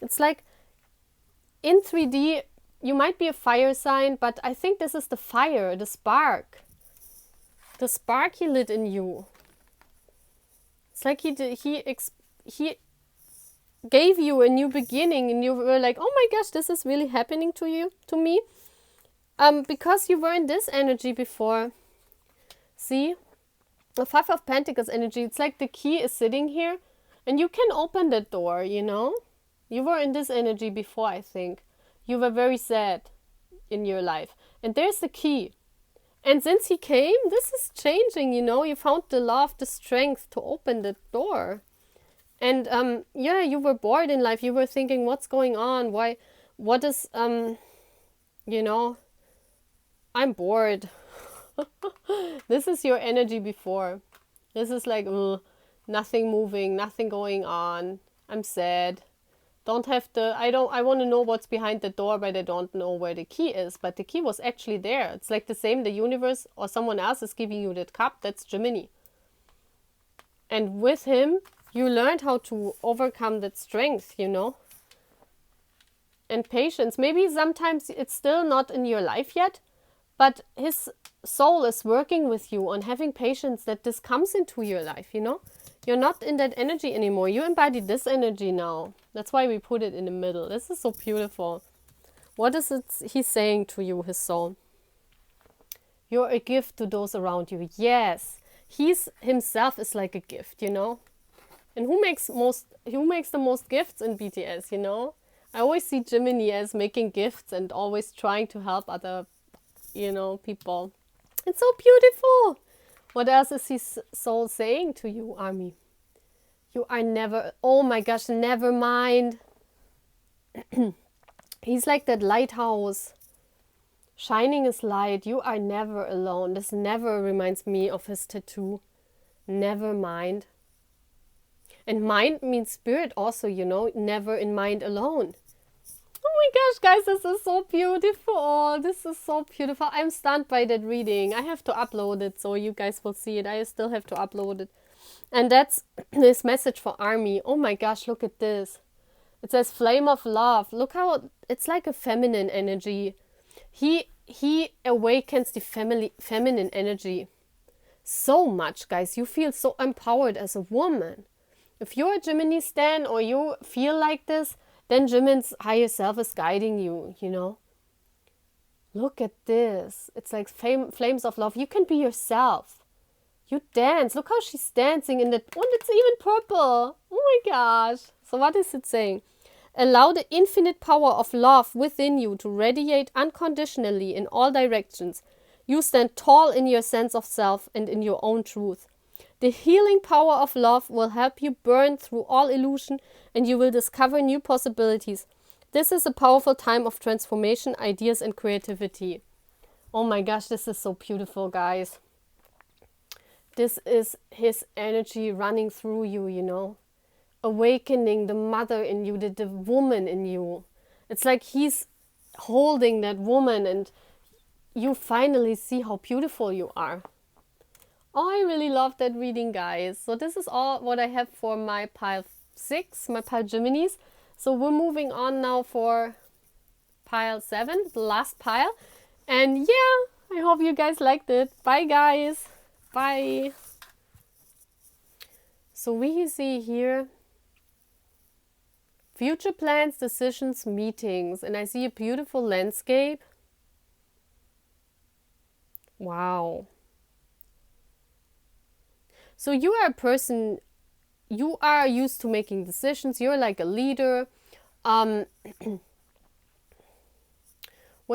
It's like in 3D, you might be a fire sign, but I think this is the fire, the spark. The spark he lit in you. It's like he gave you a new beginning and you were like, oh my gosh, this is really happening to me. Because you were in this energy before. See? The Five of Pentacles energy, it's like the key is sitting here and you can open that door, you know? You were in this energy before, I think. You were very sad in your life. And there's the key. And since he came, this is changing, you know? You found the love, the strength to open the door. And yeah, you were bored in life. You were thinking, what's going on? What is, you know, I'm bored. This is your energy before. This is like, nothing moving, nothing going on. I'm sad. I want to know what's behind the door, but I don't know where the key is. But the key was actually there. It's like the same, the universe or someone else is giving you that cup. That's Gemini. And with him, you learned how to overcome that strength, you know. And patience. Maybe sometimes it's still not in your life yet, but his soul is working with you on having patience that this comes into your life, you know. You're not in that energy anymore. You embody this energy now. That's why we put it in the middle. This is so beautiful. What is it he's saying to you, his soul? You're a gift to those around you. Yes. He's himself is like a gift, you know. And who makes the most gifts in BTS, you know? I always see Gemini as making gifts and always trying to help other, you know, people. It's so beautiful. What else is his soul saying to you, Army? You are never, oh my gosh, never mind. he's like that lighthouse, shining his light. You are never alone. This never reminds me of his tattoo. Never mind. And mind means spirit also, you know, never in mind alone. Oh my gosh, guys, this is so beautiful. This is so beautiful. I'm stunned by that reading. I have to upload it so you guys will see it. I still have to upload it. And that's this message for Army. Oh my gosh, look at this. It says flame of love. Look how it's like a feminine energy. He awakens the feminine energy so much, guys. You feel so empowered as a woman. If you're a Gemini stan or you feel like this, then Gemini's higher self is guiding you, you know. Look at this. It's like flames of love. You can be yourself. You dance. Look how she's dancing in that. Oh, it's even purple. Oh my gosh. So what is it saying? Allow the infinite power of love within you to radiate unconditionally in all directions. You stand tall in your sense of self and in your own truth. The healing power of love will help you burn through all illusion and you will discover new possibilities. This is a powerful time of transformation, ideas, and creativity. Oh my gosh, this is so beautiful, guys. This is his energy running through you, you know. Awakening the mother in you, the woman in you. It's like he's holding that woman and you finally see how beautiful you are. Oh, I really love that reading, guys. So this is all what I have for my pile 6, my pile Geminis. So we're moving on now for pile 7, the last pile. And yeah, I hope you guys liked it. Bye, guys. Bye. So we see here future plans, decisions, meetings. And I see a beautiful landscape. Wow. So you are a person, you are used to making decisions. You're like a leader. When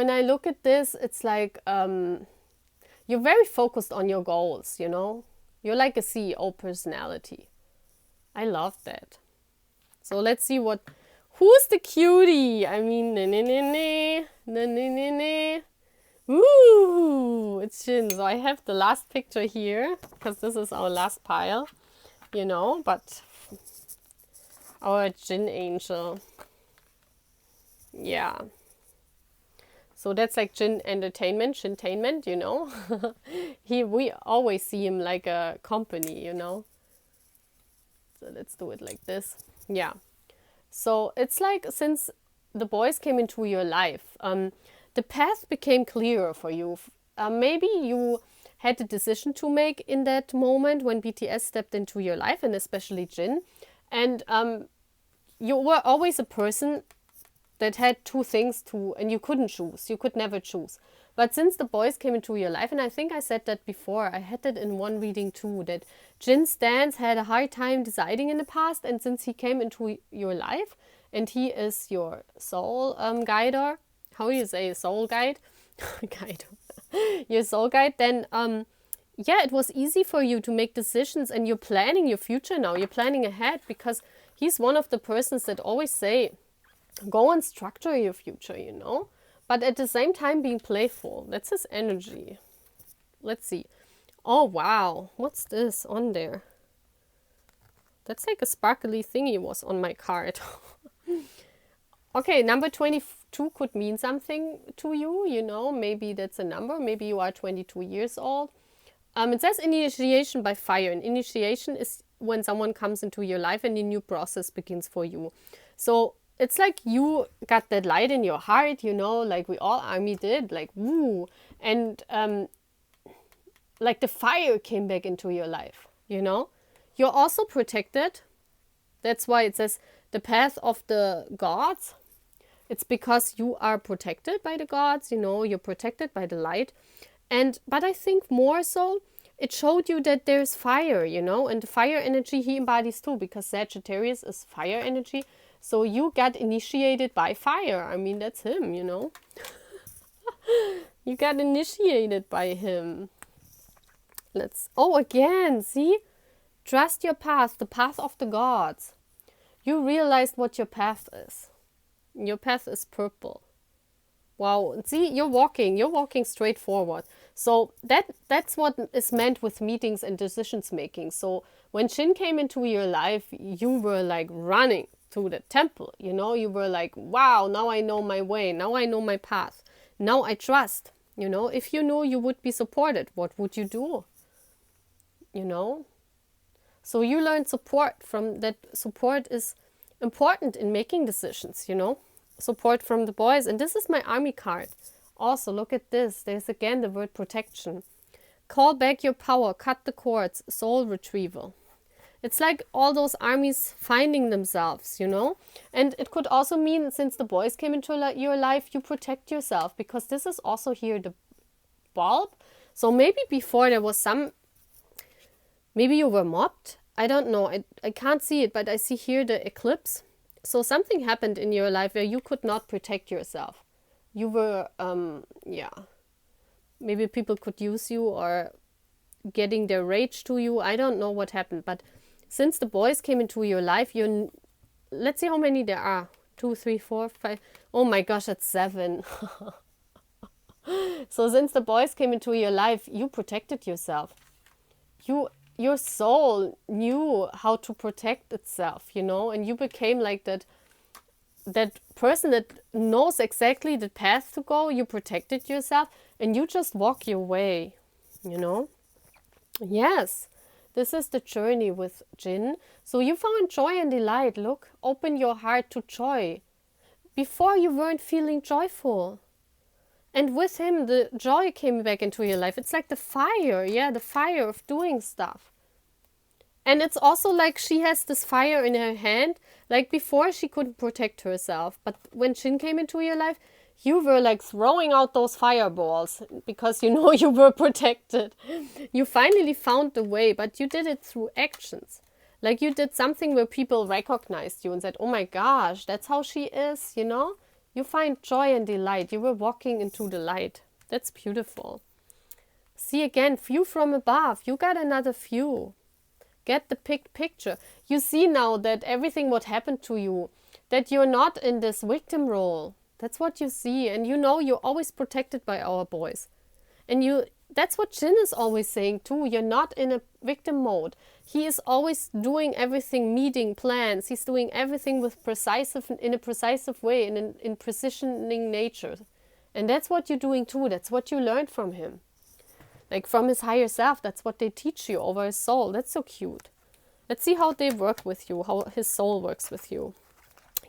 I look at this, it's like you're very focused on your goals, you know. You're like a CEO personality. I love that. So let's see who's the cutie? I mean, Ooh, it's Jin. So I have the last picture here because this is our last pile, you know, but our Jin angel. Yeah. So that's like Jin entertainment, Shintainment, you know. We always see him like a company, you know. So let's do it like this. Yeah. So it's like since the boys came into your life, the path became clearer for you. Maybe you had a decision to make in that moment when BTS stepped into your life, and especially Jin. And you were always a person that had two things to, and you couldn't choose. You could never choose. But since the boys came into your life, and I think I said that before, I had that in one reading too, that Jin's stance had a hard time deciding in the past, and since he came into your life, and he is your soul guider, how you say soul guide? Guide. Your soul guide, then yeah, it was easy for you to make decisions and you're planning your future now. You're planning ahead because he's one of the persons that always say, go and structure your future, you know. But at the same time being playful. That's his energy. Let's see. Oh, wow. What's this on there? That's like a sparkly thingy was on my card. Okay, number 22 could mean something to you, you know. Maybe that's a number. Maybe you are 22 years old. It says initiation by fire. And initiation is when someone comes into your life and a new process begins for you. So it's like you got that light in your heart, you know, like we all army did, like woo. And like the fire came back into your life, you know. You're also protected. That's why it says the path of the gods. It's because you are protected by the gods, you know, you're protected by the light. But I think more so, it showed you that there's fire, you know, and the fire energy he embodies too, because Sagittarius is fire energy. So you got initiated by fire. I mean, that's him, you know. You got initiated by him. Again, see? Trust your path, the path of the gods. You realized what your path is. Your path is purple. Wow, see, you're walking straight forward. So that's what is meant with meetings and decisions making. So when Shin came into your life, you were like running to the temple, you were like, wow, now I know my way, now I know my path, now I trust. If you knew you would be supported, what would you do? You know? So you learn support from that. Support is important in making decisions. Support from the boys. And this is my army card. Also, look at this. There's again the word protection. Call back your power, cut the cords, soul retrieval. It's like all those armies finding themselves. And it could also mean, since the boys came into your life, you protect yourself, because this is also here the bulb. So maybe before there was maybe you were mobbed. I don't know. I can't see it, but I see here the eclipse. So something happened in your life where you could not protect yourself. You were, maybe people could use you or getting their rage to you. I don't know what happened. But since the boys came into your life, let's see how many there are. 2, 3, 4, 5. Oh my gosh, that's 7. So since the boys came into your life, you protected yourself. Your soul knew how to protect itself, and you became like that person that knows exactly the path to go. You protected yourself and you just walk your way. Yes, this is the journey with Jin. So you found joy and delight. Look, open your heart to joy. Before you weren't feeling joyful. And with him, the joy came back into your life. It's like the fire, the fire of doing stuff. And it's also like she has this fire in her hand. Like before, she couldn't protect herself. But when Shin came into your life, you were like throwing out those fireballs because you were protected. You finally found the way, but you did it through actions. Like you did something where people recognized you and said, oh my gosh, that's how she is, You find joy and delight. You were walking into the light. That's beautiful. See again, view from above. You got another view. Get the picture. You see now that everything what happened to you, that you're not in this victim role. That's what you see. And you're always protected by our boys. And that's what Jin is always saying too. You're not in a victim mode. He is always doing everything, meeting plans. He's doing everything in a precise way, in precisioning nature. And that's what you're doing too. That's what you learned from him. Like from his higher self. That's what they teach you over his soul. That's so cute. Let's see how they work with you, how his soul works with you.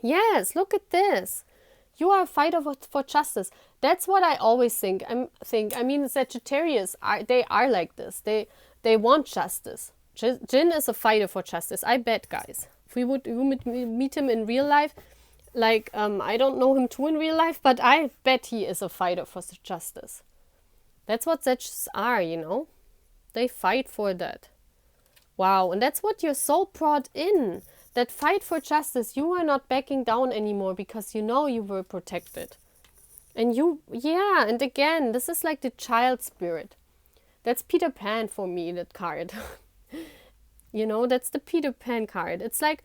Yes, look at this. You are a fighter for justice. That's what I always think. I mean, Sagittarius, they are like this. They want justice. Jin is a fighter for justice. I bet, guys. If we would meet him in real life, like, I don't know him too in real life, but I bet he is a fighter for justice. That's what Sagittarius are, They fight for that. Wow, and that's what your soul brought in. That fight for justice. You are not backing down anymore because you were protected. And and again, this is like the child spirit. That's Peter Pan for me, that card. That's the Peter Pan card. It's like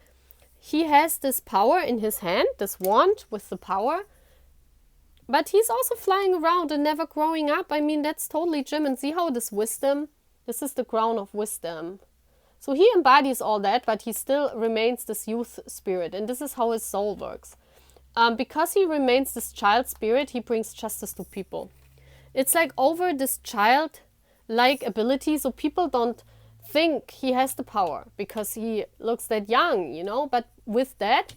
he has this power in his hand, this wand with the power. But he's also flying around and never growing up. I mean, that's totally Jim. And see how this is the crown of wisdom. So he embodies all that, but he still remains this youth spirit. And this is how his soul works. Because he remains this child spirit, he brings justice to people. It's like over this child-like ability, so people don't think he has the power because he looks that young, But with that,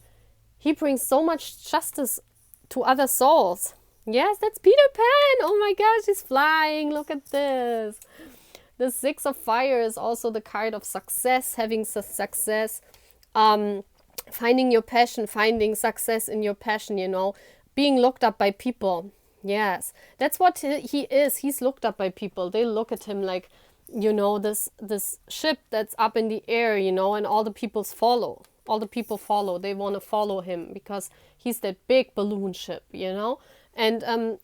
he brings so much justice to other souls. Yes, that's Peter Pan. Oh my gosh, he's flying. Look at this. The 6 of Fire is also the card of success, having success, finding your passion, finding success in your passion, being looked up by people. Yes, that's what he is. He's looked up by people. They look at him like, this ship that's up in the air, and all the people follow. All the people follow. They want to follow him because he's that big balloon ship, And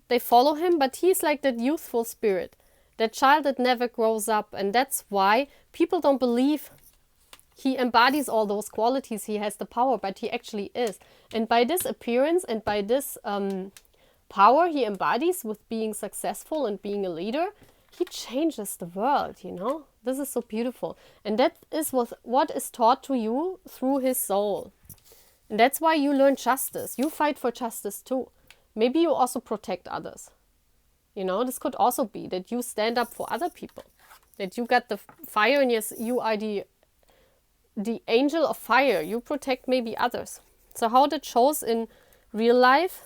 they follow him, but he's like that youthful spirit. That child that never grows up. And that's why people don't believe He embodies all those qualities. He has the power, but he actually is. And by this appearance and by this power he embodies with being successful and being a leader, he changes the world, you know? This is so beautiful. And that is what is taught to you through his soul. And that's why you learn justice. You fight for justice too. Maybe you also protect others. You know, this could also be that you stand up for other people. That you got the fire and yes, you are the angel of fire. You protect maybe others. So how that shows in real life?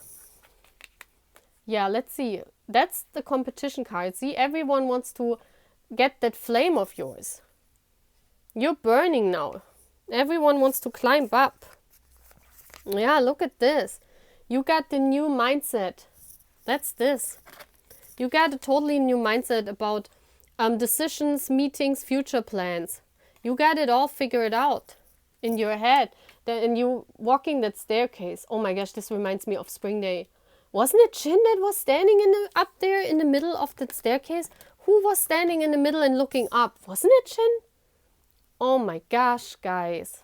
Yeah, let's see. That's the competition card. See, everyone wants to get that flame of yours. You're burning now. Everyone wants to climb up. Yeah, look at this. You got the new mindset. That's this. You got a totally new mindset about decisions, meetings, future plans. You got it all figured out in your head. And you walking that staircase. Oh my gosh, this reminds me of Spring Day. Wasn't it Chin that was standing up there in the middle of the staircase? Who was standing in the middle and looking up? Wasn't it Chin? Oh my gosh, guys.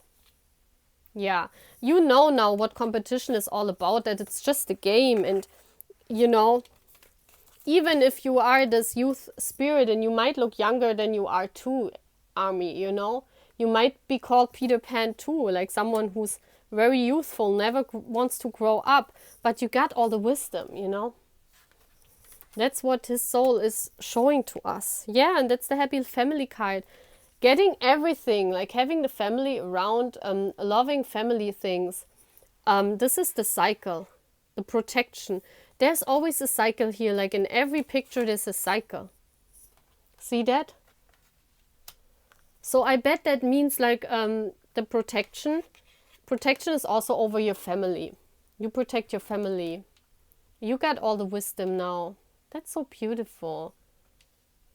Yeah, you know now what competition is all about, that it's just a game. And, you know, even if you are this youth spirit and you might look younger than you are too, Army, you know, you might be called Peter Pan too, like someone who's very youthful, never wants to grow up, but you got all the wisdom, you know. That's what his soul is showing to us. Yeah, and that's the happy family card. Getting everything, like having the family around, loving family things. This is the cycle, the protection. There's always a cycle here, like in every picture there's a cycle. See that? So I bet that means like the protection. Protection is also over your family. You protect your family. You got all the wisdom now. That's so beautiful.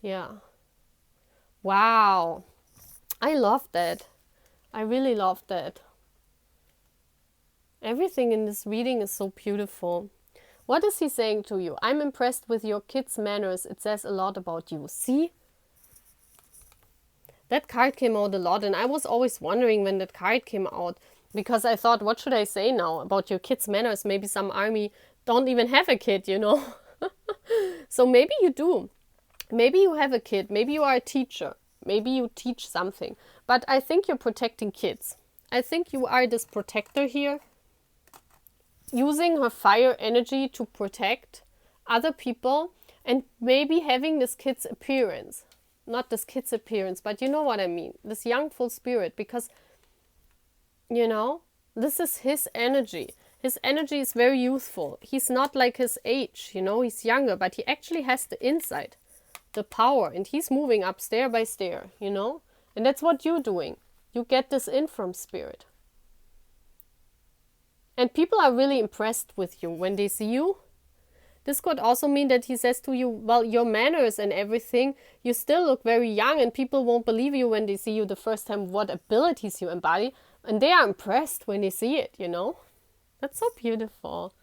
Yeah. Wow. I love that. I really love that. Everything in this reading is so beautiful. What is he saying to you? I'm impressed with your kids' manners. It says a lot about you. See? That card came out a lot, and I was always wondering when that card came out, because I thought, what should I say now about your kids' manners? Maybe some army don't even have a kid, you know? So maybe you do. Maybe you have a kid. Maybe you are a teacher. Maybe you teach something. But I think you're protecting kids. I think you are this protector here, using her fire energy to protect other people, and maybe having this kid's appearance. Not this kid's appearance, but you know what I mean. This young full spirit, because, you know, this is his energy. His energy is very youthful. He's not like his age, you know, he's younger, but he actually has the insight, the power, and he's moving up stair by stair, you know. And that's what you're doing. You get this in from spirit. And people are really impressed with you when they see you. This could also mean that he says to you, well, your manners and everything, you still look very young, and people won't believe you when they see you the first time, what abilities you embody. And they are impressed when they see it, you know. That's so beautiful.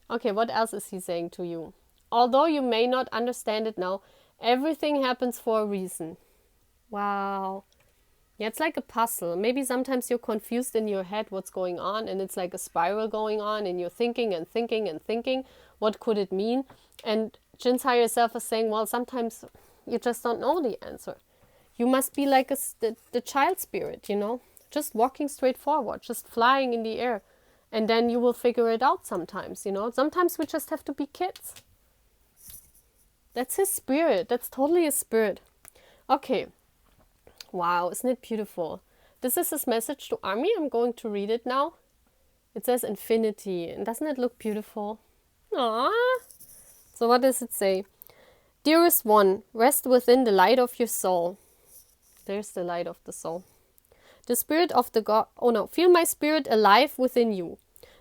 Okay, what else is he saying to you? Although you may not understand it now, everything happens for a reason. Wow. Yeah, it's like a puzzle. Maybe sometimes you're confused in your head what's going on, and it's like a spiral going on, and you're thinking and thinking and thinking. What could it mean? And Jin's higher self is saying, well, sometimes you just don't know the answer. You must be like the child spirit, you know, just walking straight forward, just flying in the air. And then you will figure it out sometimes, you know. Sometimes we just have to be kids. That's his spirit. That's totally his spirit. Okay. Wow, isn't it beautiful? This is his message to Army. I'm going to read it now. It says infinity. And doesn't it look beautiful? Aww. So what does it say? Dearest one, rest within the light of your soul. There's the light of the soul. The spirit of the God... Oh no, feel my spirit alive within you.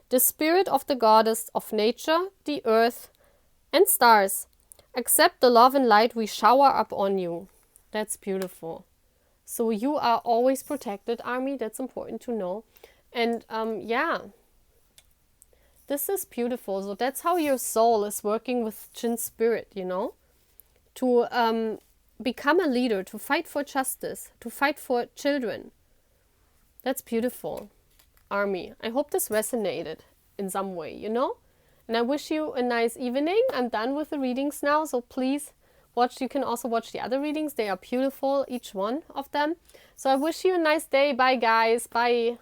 The spirit of the goddess of nature, the earth, and stars. Accept the love and light we shower up on you. That's beautiful. So you are always protected, Army. That's important to know. And yeah, this is beautiful. So that's how your soul is working with Jin's spirit, you know, to become a leader, to fight for justice, to fight for children. That's beautiful. Army, I hope this resonated in some way, you know? And I wish you a nice evening. I'm done with the readings now, so please watch. You can also watch the other readings. They are beautiful, each one of them. So I wish you a nice day. Bye, guys. Bye.